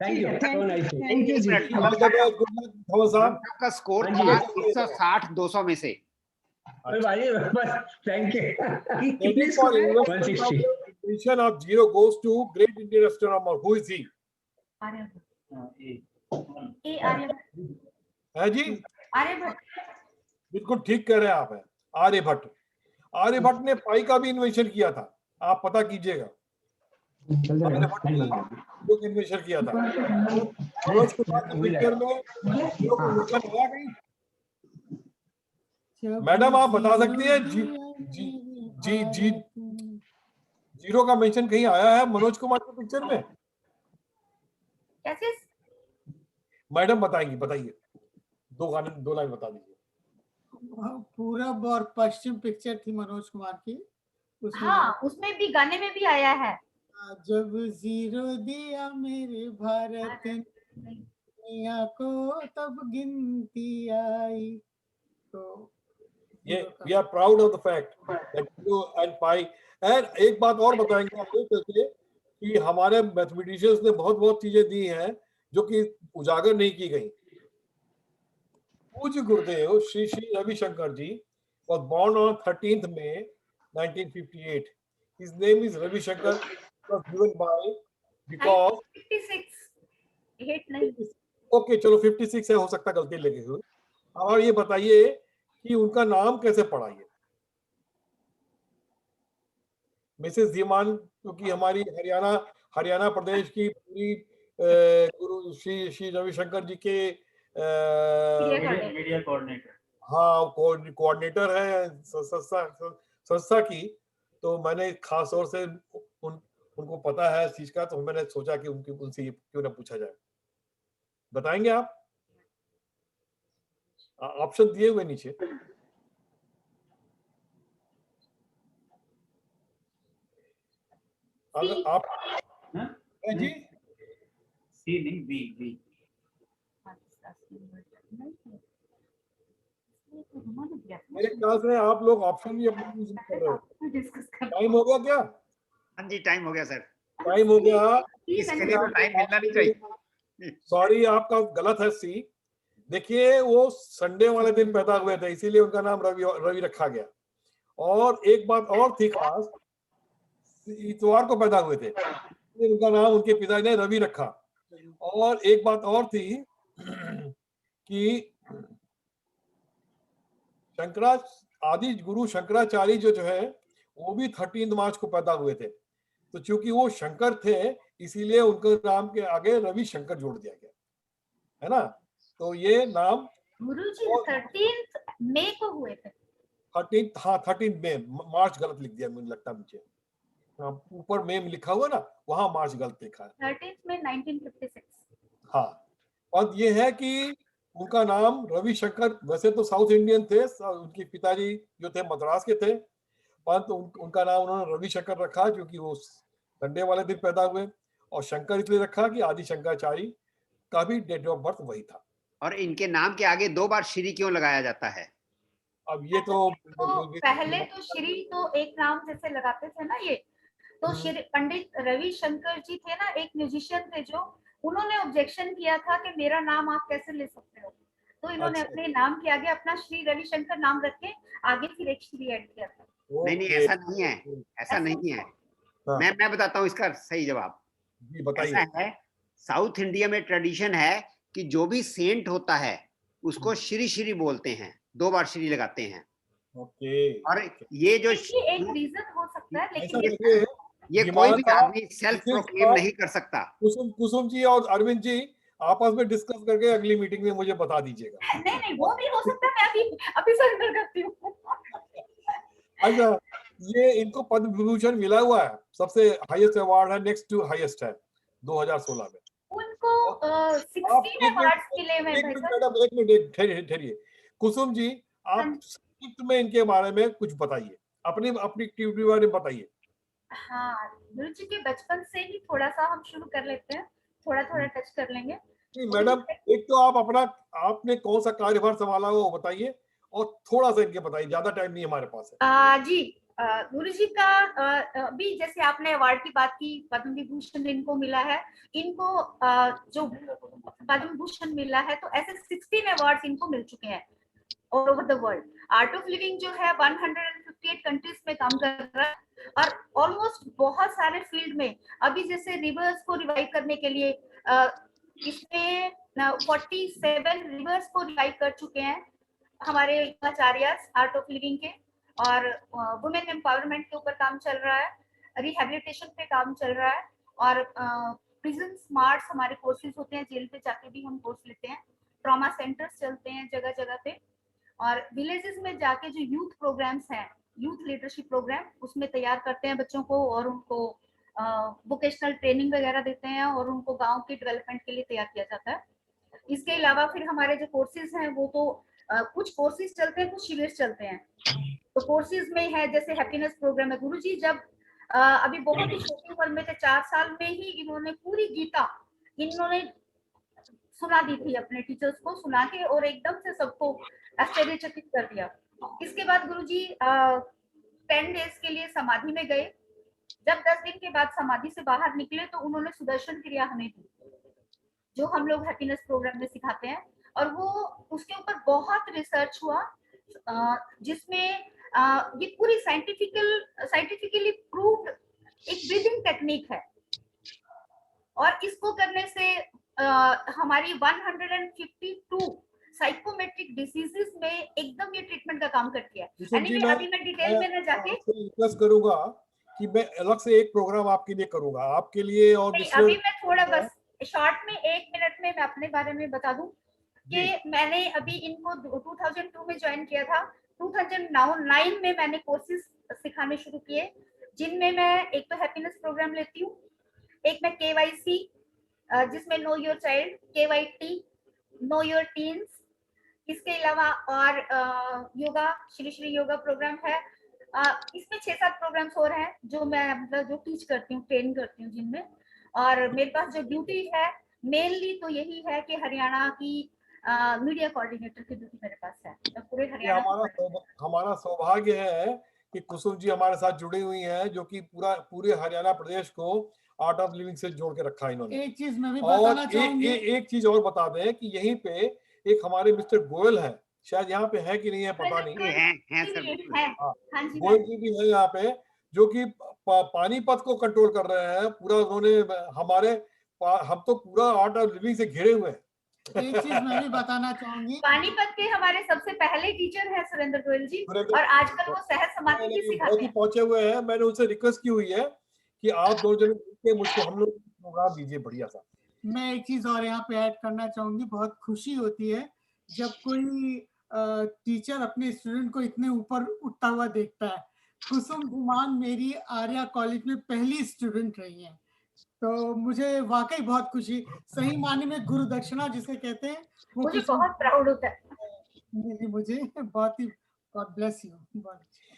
थैंक यू, थैंक यू जी। आपका स्कोर था 160 200 में से। Thank you. Waiting for invitation of zero goes to great Indian astronomer. Who is he? है जी? आर्यभट्ट। बिल्कुल ठीक कह रहे हैं आप। है आर्यभट्ट। आर्यभट्ट ने पाई का भी इन्वेंशन किया था, आप पता कीजिएगा। आर्यभट्ट ने जो इन्वेंशन किया था। मनोज कुमार के पिक्चर में इन्वेंशन हुआ कहीं? मैडम आप बता सकती हैं? जी जीरो का मेंशन कहीं आया है मनोज कुमार के पिक्चर में? कैसे? मैडम बताएंगी, बताइए। दो लाइन बता दीजिए। पूरब और पश्चिम पिक्चर थी मनोज कुमार की, उसमें हाँ, उसमें भी गाने में भी आया है। जब जीरो दिया मेरे भारत दुनिया को तब गिनती आई। तो ये we are proud of the fact that you and pi and एक बात और बताएंगे आपको चलते कि हमारे मैथमेटिशियंस ने बहुत बहुत चीजें दी हैं जो कि उजागर नहीं की गई। पूज्य गुरुदेव श्री श्री रविशंकर जी was born on 13th May 1958. His name is Ravi Shankar. Was given by because 56 8 नहीं। ओके चलो 56 है, हो सकता गलती लगी हुई। और ये बताइए कि उनका नाम कैसे पड़ा ये मिसेस धीमान, क्योंकि हमारी हरियाणा प्रदेश की पूरी गुरु श्री श्री रविशंकर जी के मीडिया कोऑर्डिनेटर, हाँ कोऑर्डिनेटर है संस्था की, तो मैंने खास तौर से उनको पता है इस चीज का, तो मैंने सोचा कि उनसे क्यों ना पूछा जाए। बताएंगे आप? ऑप्शन दिए हुए नीचे। अगर आप जी सी नहीं बी बी मेरे ख्याल से आप लोग ऑप्शन भी अपने यूज कर रहे हो। टाइम हो गया क्या? हाँ जी टाइम हो गया सर। टाइम हो गया, इसके लिए तो टाइम मिलना नहीं चाहिए। सॉरी आपका गलत है सी। देखिए वो संडे वाले दिन पैदा हुए थे, इसीलिए उनका नाम रवि रखा गया। और एक बात और थी खास, इतवार को पैदा हुए थे, उनका नाम उनके पिता ने रवि रखा। और एक बात और थी कि आदि गुरु शंकराचार्य जो है वो भी 13 मार्च को पैदा हुए थे, तो चूंकि वो शंकर थे इसीलिए उनके नाम के आगे रवि शंकर जोड़ दिया गया, है ना। तो ये नाम गुरुजी 13 मई को हुए थे। 13 मई, मार्च गलत लिख दिया मुझे लगता, मुझे ऊपर में लिखा हुआ ना, वहां मार्च गलत लिखा है। 13 मई 1956। हाँ, और ये है कि उनका नाम रविशंकर, वैसे तो साउथ इंडियन थे, उनके पिताजी जो थे मद्रास के थे, परंतु उनका नाम उन्होंने रविशंकर रखा क्योंकि वो संडे वाले दिन पैदा हुए। और शंकर इसलिए रखा कि आदि शंकराचार्य का भी डेट ऑफ बर्थ वही था। और इनके नाम के आगे 2 बार श्री क्यों लगाया जाता है? अब ये तो पहले तो श्री तो एक नाम जैसे लगाते थे ना ये, तो श्री पंडित रविशंकर जी थे ना, एक म्यूजिशियन थे जो, उन्होंने ऑब्जेक्शन किया था कि मेरा नाम आप कैसे ले सकते हो, तो इन्होंने अपने नाम के आगे अपना श्री रविशंकर नाम रख के आगे फिर एक श्री ऐड किया था। नहीं ऐसा नहीं है, ऐसा नहीं है। मैं बताता हूँ इसका सही जवाब। बताइए। ऐसा है, साउथ इंडिया में ट्रेडिशन है कि जो भी सेंट होता है उसको श्री श्री बोलते हैं, 2 बार श्री लगाते हैं। ओके। और ये जो एक रीजन हो सकता है, लेकिन ये कोई भी आदमी सेल्फ प्रोक्लेम नहीं कर सकता। कुसुम जी और अरविंद जी आपस में डिस्कस करके अगली मीटिंग में मुझे बता दीजिएगा। नहीं वो भी हो सकता है, मैं अभी सरेंडर करती हूँ। अच्छा, ये इनको पद्म विभूषण मिला हुआ है, सबसे हाईएस्ट अवार्ड है, नेक्स्ट टू हाईएस्ट है 2016 में। उनको 16 अवार्ड्स मिले हैं भाई साहब। एक मिनट ठहरिए। कुसुम जी आप संक्षिप्त में इनके बारे में कुछ बताइए, अपनी एक्टिविटी बारे में बताइए। हाँ, गुरु जी के बचपन से ही थोड़ा सा हम शुरू कर लेते हैं, थोड़ा टच कर लेंगे। मैडम एक तो आप आपने कौन सा कार्यभार संभाला वो बताइए, और थोड़ा सा इनके बताइए, ज्यादा टाइम नहीं हमारे पास है। जी गुरु जी का भी जैसे आपने अवार्ड की बात की, पद्म विभूषण इनको मिला है, इनको जो पद्म विभूषण मिला है, तो ऐसे 16 अवार्ड्स इनको मिल चुके हैं all over the world. Art of living जो है 158 कंट्रीज में काम कर रहा है, और ऑलमोस्ट बहुत सारे फील्ड में, अभी जैसे रिवर्स को रिवाइव करने के लिए इसमें 47 रिवर्स को रिवाइव कर चुके हैं हमारे आचार्य आर्ट ऑफ लिविंग के। और वुमेन एम्पावरमेंट के ऊपर काम चल रहा है, रिहेबिलिटेशन पे काम चल रहा है, और प्रिजन स्मार्ट्स हमारे कोर्सेज होते हैं, जेल पे जाके भी हम कोर्स लेते हैं, ट्रॉमा सेंटर्स चलते हैं जगह जगह पे, और विलेजेस में जाके जो यूथ प्रोग्राम्स हैं, यूथ लीडरशिप प्रोग्राम, उसमें तैयार करते हैं बच्चों को, और उनको वोकेशनल ट्रेनिंग वगैरह देते हैं, और उनको गांव के डेवलपमेंट के लिए तैयार किया जाता है। इसके अलावा फिर हमारे जो कोर्सेज हैं वो तो कुछ कोर्सेज चलते हैं, कुछ शिविर चलते हैं। तो कोर्सेज में है जैसे हैप्पीनेस प्रोग्राम है। गुरुजी जब अभी बहुत ही छोटी उम्र में थे, 4 साल में ही इन्होंने पूरी गीता इन्होंने सुना दी थी अपने टीचर्स को, सुना के और एकदम से सबको आश्चर्यचकित कर दिया। इसके बाद गुरुजी 10 डेज के लिए समाधि में गए। जब 10 दिन के बाद समाधि से बाहर निकले तो उन्होंने सुदर्शन क्रिया हमें दी, जो हम लोग हैप्पीनेस प्रोग्राम में सिखाते हैं। और वो उसके ऊपर बहुत रिसर्च हुआ, जिसमें ये पूरी साइंटिफिकली प्रूव्ड एक ब्रीदिंग टेक्निक है। और इसको करने से हमारी 152 साइकोमेट्रिक डिसीजेस में एकदम ये ट्रीटमेंट का काम करती है। Anyway, अभी मैं डिटेल में न जाके रिक्वेस्ट करूंगा कि मैं अलग से एक प्रोग्राम आपके लिए करूंगा, आपके लिए और अभी मैं थोड़ा बस शॉर्ट में 1 मिनट में मैं अपने बारे में बता दूं कि मैंने अभी इनको 2002 में ज्वाइन किया था। 2009 में मैंने कोर्सेज सिखाने शुरू किए, जिनमें मैं एक तो हैप्पीनेस प्रोग्राम लेती हूँ, एक मैं KYC जिसमें know your child, KYT know your teens, इसके अलावा और योगा, श्री श्री योगा प्रोग्राम है। इसमें 6-7 प्रोग्राम्स और हैं जो मैं मतलब जो टीच करती हूँ, ट्रेन करती हूँ जिनमें। और मेरे पास जो ड्यूटी है मेनली तो यही है कि हरियाणा की मीडिया कोऑर्डिनेटर की ड्यूटी मेरे पास है। तो पूरे हरियाणा हमारा सौभाग्य है कि कुसुम जी हमारे साथ जुड़ी हुई हैं, जो कि पूरे हरियाणा प्रदेश को आर्ट ऑफ लिविंग से जोड़ के रखा है इन्होंने। एक चीज मैं भी बताना चाहूंगी, एक चीज और बता दें कि यहीं पे एक हमारे मिस्टर गोयल है, शायद यहाँ पे है कि नहीं है पता नहीं, गोयल जी भी है यहाँ पे, जो कि पानीपत को कंट्रोल कर रहे हैं पूरा। उन्होंने हम तो पूरा आर्ट ऑफ लिविंग से घिरे हुए हैं। एक चीज मैं भी बताना चाहूंगी, पानीपत के हमारे सबसे पहले टीचर है सुरेंद्र गोयल जी, और आजकल वो सहज समाधि की सिखाते हैं। पहुंचे हुए हैं। मैंने उनसे रिक्वेस्ट की हुई है कि आप 2 जन मिलकर मुझको हम लोग प्रोग्राम दीजिए बढ़िया सा। मैं एक चीज और यहाँ पे ऐड करना चाहूंगी, बहुत खुशी होती है जब कोई टीचर अपने स्टूडेंट को इतने ऊपर उठता हुआ देखता है। कुसुम धीमान मेरी आर्या कॉलेज में पहली स्टूडेंट रही हैं, तो मुझे वाकई बहुत खुशी, सही माने में गुरु दक्षिणा जिसे कहते हैं, वो मुझे बहुत प्राउड होता है। मुझे बहुत ही गॉड ब्लेस यू।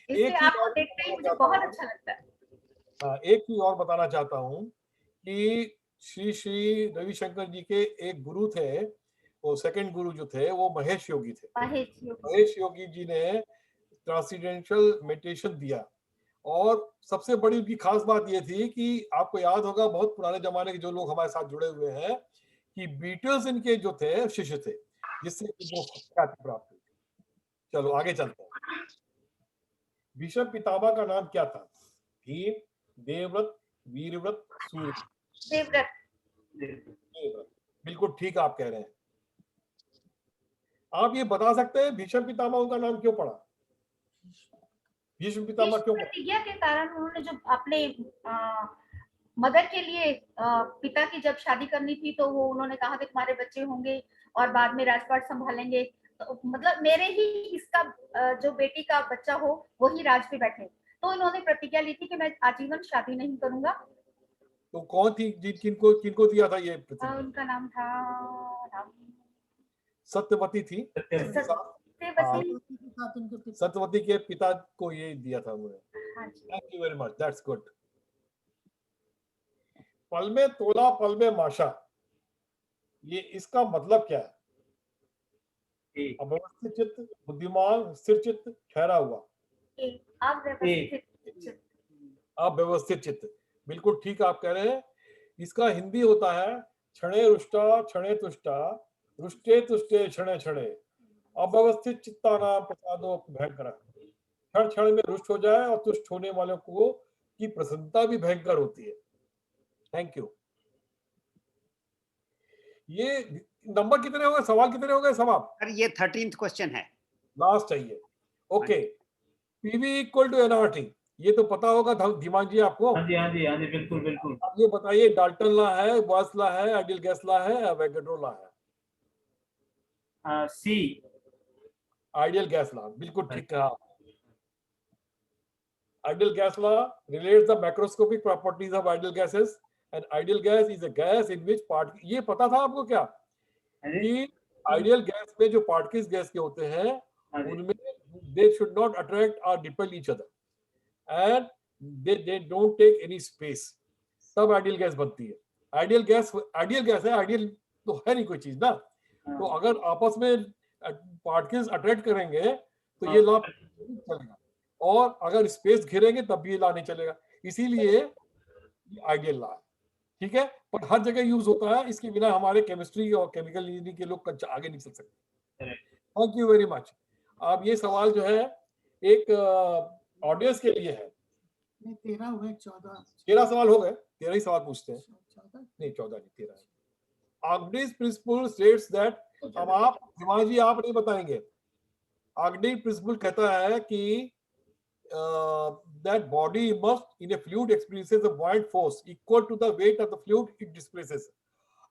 इसलिए आपको देखते ही मुझे बहुत अच्छा लगता है। एक चीज और बताना चाहता हूँ कि श्री श्री रविशंकर जी के एक गुरु थे, वो सेकंड गुरु जो थे वो महेश योगी थे। महेश योगी जी ने ट्रांसेंडेंटल मेडिटेशन दिया, और सबसे बड़ी उनकी खास बात ये थी कि आपको याद होगा, बहुत पुराने जमाने के जो लोग हमारे साथ जुड़े हुए हैं, कि बीटल्स इनके जो थे शिष्य थे, जिससे इनको ख्याति प्राप्त हुई। चलो आगे चलते हैं। भीष्म पितामह का नाम क्या था? भीम, देवव्रत, वीरव्रत, सूर्य। देवव्रत, बिल्कुल ठीक आप कह रहे हैं। आप ये बता सकते हैं भीष्म पितामह उनका नाम क्यों पड़ा? भीष्म पितामह क्यों? प्रतिज्ञा के कारण उन्होंने जो अपने मदर के लिए पिता की जब शादी करनी थी, तो वो उन्होंने कहा कि तुम्हारे बच्चे होंगे और बाद में राजपाट संभालेंगे, तो मतलब मेरे ही इसका जो बेटी का बच्चा हो वही राज पे बैठे। तो इन्होंने प्रतिज्ञा ली थी कि मैं आजीवन शादी नहीं करूंगा। तो कौन थी किनको दिया था ये प्रतिज्ञा? उनका नाम था सत्यवती थी। सत्यवती के पिता को ये दिया था उन्होंने। Thank you very much, that's good. पल में तोला पल में माशा, ये इसका मतलब क्या है? अव्यवस्थित चित्त, बुद्धिमान, स्थिर चित्त, ठहरा हुआ। अव्यवस्थित चित्त, बिल्कुल ठीक आप कह रहे हैं। इसका हिंदी होता है क्षणे रुष्टा क्षणे तुष्टा, रुष्टे तुष्टे क्षणे क्षणे, अव्यवस्थित चित्ता नाम प्रसादो भयंकर। क्षण क्षण में रुष्ट हो जाए और तुष्ट होने वालों को की प्रसन्नता भी भयंकर होती है। Thank you. ये नंबर कितने हो गए? सवाल कितने हो गए सवाल? सर ये 13th क्वेश्चन है, लास्ट चाहिए। Okay, PV equal to NRT, ये तो पता होगा धीमान जी आपको। हाँ जी बिल्कुल बिल्कुल। अब ये बताइए, डाल्टन लॉ है, बॉयस लॉ है, आइडियल गैस लॉ है, एवोगाड्रो लॉ है? सी, आइडियल गैस लॉ, बिल्कुल ठीक कहा। Ideal gas law relates the macroscopic properties of ideal gases, and ideal gas is a gas in which part, ये पता था आपको क्या? कि आइडियल गैस में जो पार्टिकल्स गैस के होते हैं उनमें दे शुड नॉट अट्रैक्ट और repel each other and they don't take any space, तब आइडियल गैस बनती है। आइडियल गैस है, आइडियल तो है नहीं कोई चीज ना। तो अगर आपस में पार्टिकल्स अट्रैक्ट करेंगे तो ये लॉ चलेगा, और अगर स्पेस घेरेंगे तब भी ये लॉ नहीं चलेगा, इसीलिए आइडियल लॉ है। ठीक है, पर हर जगह यूज होता है, इसके बिना हमारे केमिस्ट्री और केमिकल इंजीनियरिंग के लोग आगे नहीं चल सकते। Thank you very much. अब ये सवाल जो है एक ऑडियंस के लिए है। 13 हुए 14 13 सवाल हो गए, 13 ही सवाल पूछते हैं। नहीं 14 नहीं 13 है। आर्किमिडीज प्रिंसिपल स्टेट्स दैट, अब आप हिमांशु जी आप नहीं बताएंगे। आर्किमिडीज प्रिंसिपल कहता है कि that body immersed in a fluid experiences a buoyant force equal to the weight of the fluid it displaces.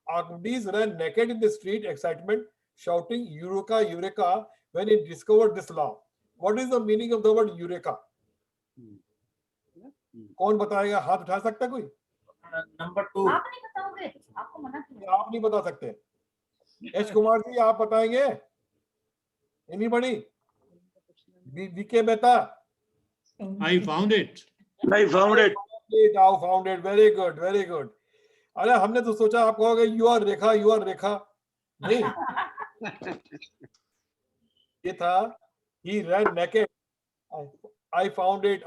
Archimedes ran naked in the street, excitement, shouting "Eureka, Eureka" when he discovered this law. What is the meaning of the word Eureka? कौन बताएगा? हाथ उठा सकता है कोई? Number 2। आप नहीं बताओगे, आपको मना किया। आप नहीं बता सकते। एच कुमार जी आप बताएंगे? Anybody? BK Mehta? I found it. I found it. Very good, very good. अरे हमने तो सोचा आप कहोगे यू आर रेखा, नहीं। ये था he ran naked. I found it.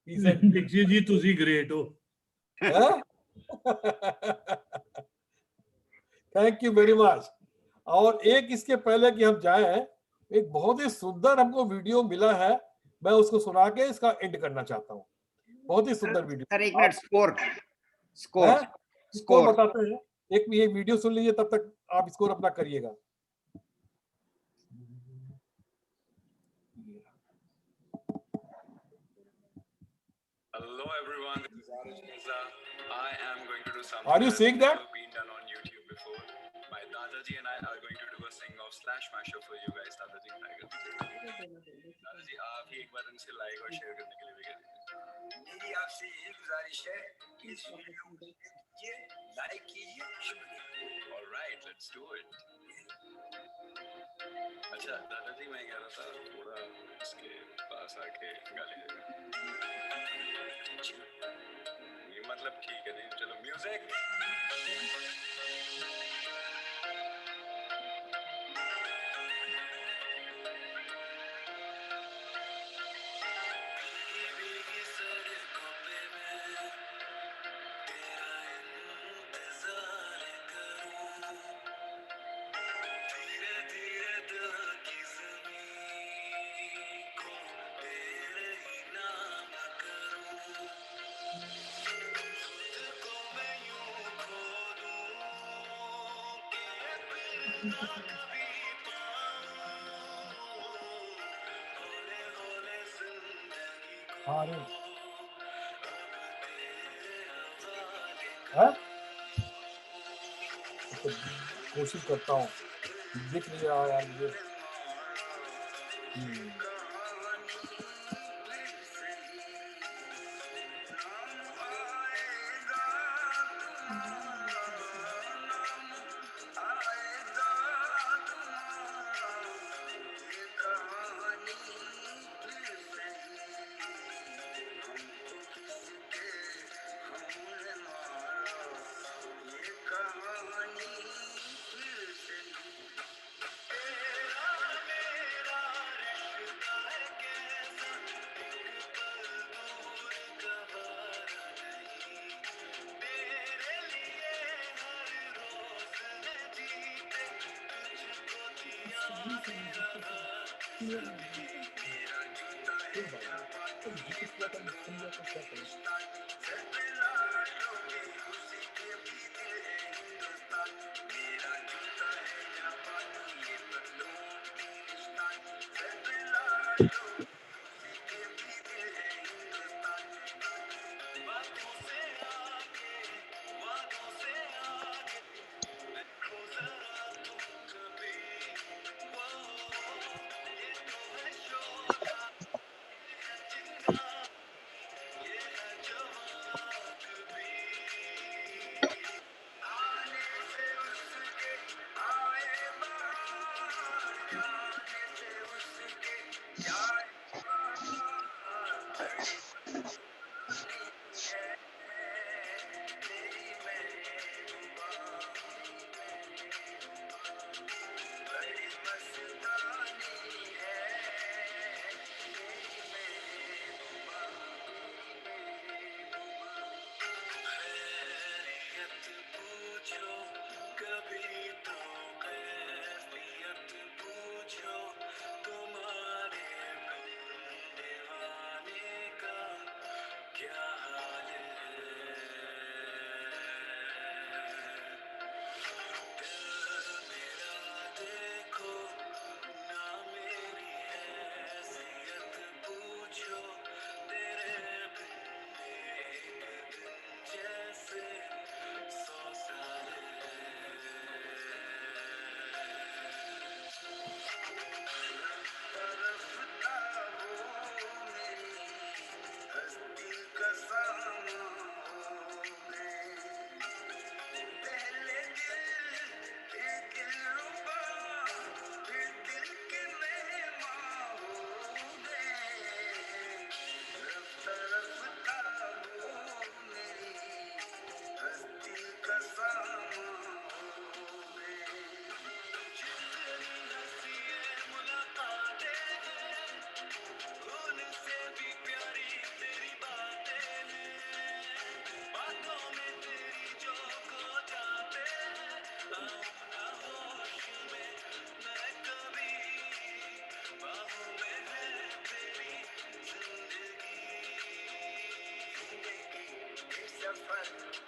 He said. Dixit जी तुसी ग्रेट हो। Thank you very much. और एक इसके पहले कि हम जाएं, एक बहुत ही सुंदर हमको वीडियो मिला है, मैं उसको सुना के इसका एंड करना चाहता हूँ। बहुत ही सुंदर वीडियो। सर एक मिनट, स्कोर बताते हैं। एक वीडियो सुन लीजिए, तब तक आप स्कोर अपना करिएगा। Hello everyone, this is Arij Mirza. I am going to do something Are you seeing that? been done on YouTube before. My Dadaji and I are going to do a sing of slash mashup for you guys. Dadaji आप ही एक बार इनसे like और share करने के लिए भी कह दीजिए। मेरी आपसे ये गुजारिश है कि इस वीडियो को कीजिए, लाइक कीजिए, शुक्रिया। Alright, let's do it. अच्छा दादाजी मैं कह रहा था थोड़ा इसके पास आके गा लीजिएगा। ये मतलब ठीक है नहीं, चलो म्यूजिक। कोशिश करता हूँ, दिख नहीं रहा यार मुझे।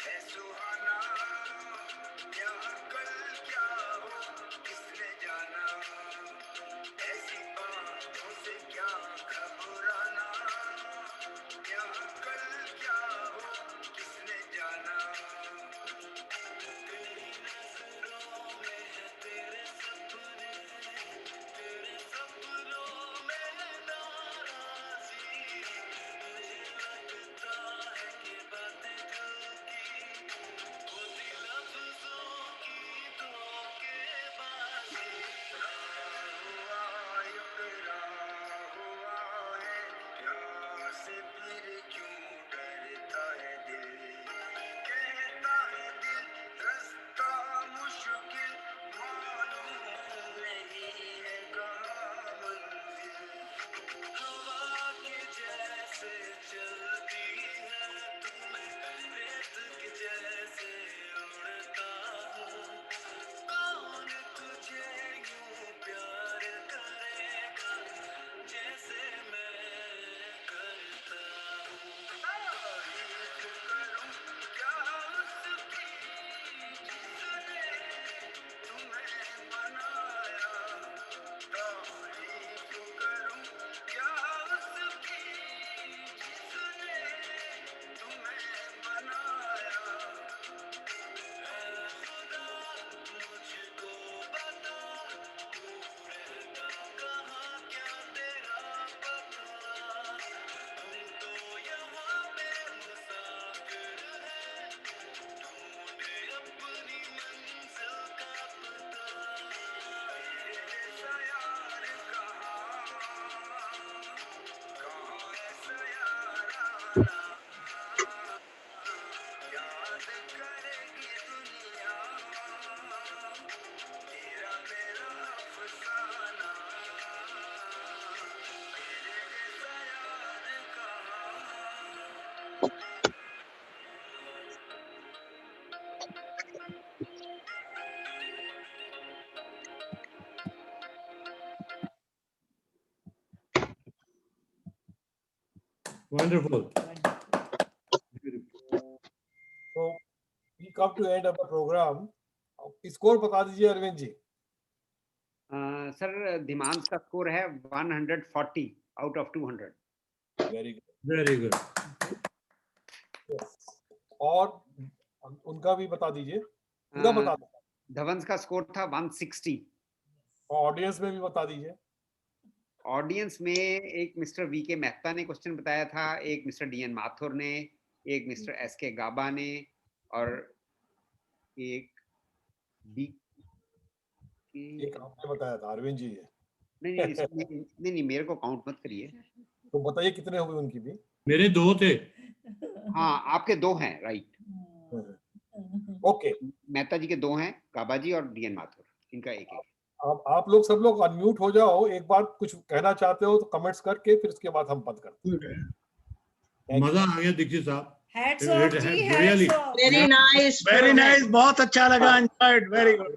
है सुहाना, यहाँ कल क्या हो किसने जाना, ऐसी बातों से क्या घबराना, यहाँ कल क्या हो किसने जाना, तेरी नजरों में है तेरे सपने, तेरे सपनों में है नाराजी, मुझे लगता है कि बातें दिल की होती लफ्जों की धोखेबाजी, हुआ इकरार हुआ है प्यार से फिर क्यों डरता है दिल, कहता है दिल रास्ता मुश्किल मालूम नहीं है कहाँ मंजिल, हवा के जैसे चलती है तुम्हें रेत के जैसे उड़ता हूँ, कौन तुझे यूं प्यार करेगा जैसे मैं करता हूँ, तारीफ करूं क्या उसकी जिसने तुम्हें बनाया, तारीफ करूं क्या उसकी जिसने तुम्हें बनाया, ऐ खुदा मुझको बता तू रहता कहाँ क्या तेरा पता, हम तो यहाँ पे मुसाफिर हैं ढूंढे अपनी मंजिल का पता, ऐसा यार कहाँ ऐसा यार आना, याद करेगी दुनिया तेरा मेरा अफसाना, तेरे जैसा यार कहाँ। Wonderful. So we come to end of the program. Score बता दीजिए अरविंद जी। सर धीमांश का स्कोर है 140 out of 200। Very good, very good. और उनका भी बता दीजिए, पूरा बता दो। धवंस का स्कोर था 160। ऑडियंस में भी बता दीजिए। ऑडियंस में एक मिस्टर वी के मेहता ने क्वेश्चन बताया था, एक मिस्टर डी एन माथुर ने, एक मिस्टर एस के गाबा ने, और एक आपने बताया था अरविंद जी। नहीं मेरे को काउंट मत करिए। तो बताइए कितने हुए उनकी भी। मेरे 2 थे। हाँ आपके 2 हैं, राइट। ओके, मेहता जी के 2 हैं, गाबा जी और डी एन माथुर, इनका एक एक। अब आप लोग सब लोग अनम्यूट हो जाओ, एक बार कुछ कहना चाहते हो तो कमेंट्स करके फिर उसके बाद हम बंद करते हैं। मजा आ गया दीक्षित साहब। Hats off जी, hats off. Very nice, बहुत अच्छा लगा, enjoyed, very good.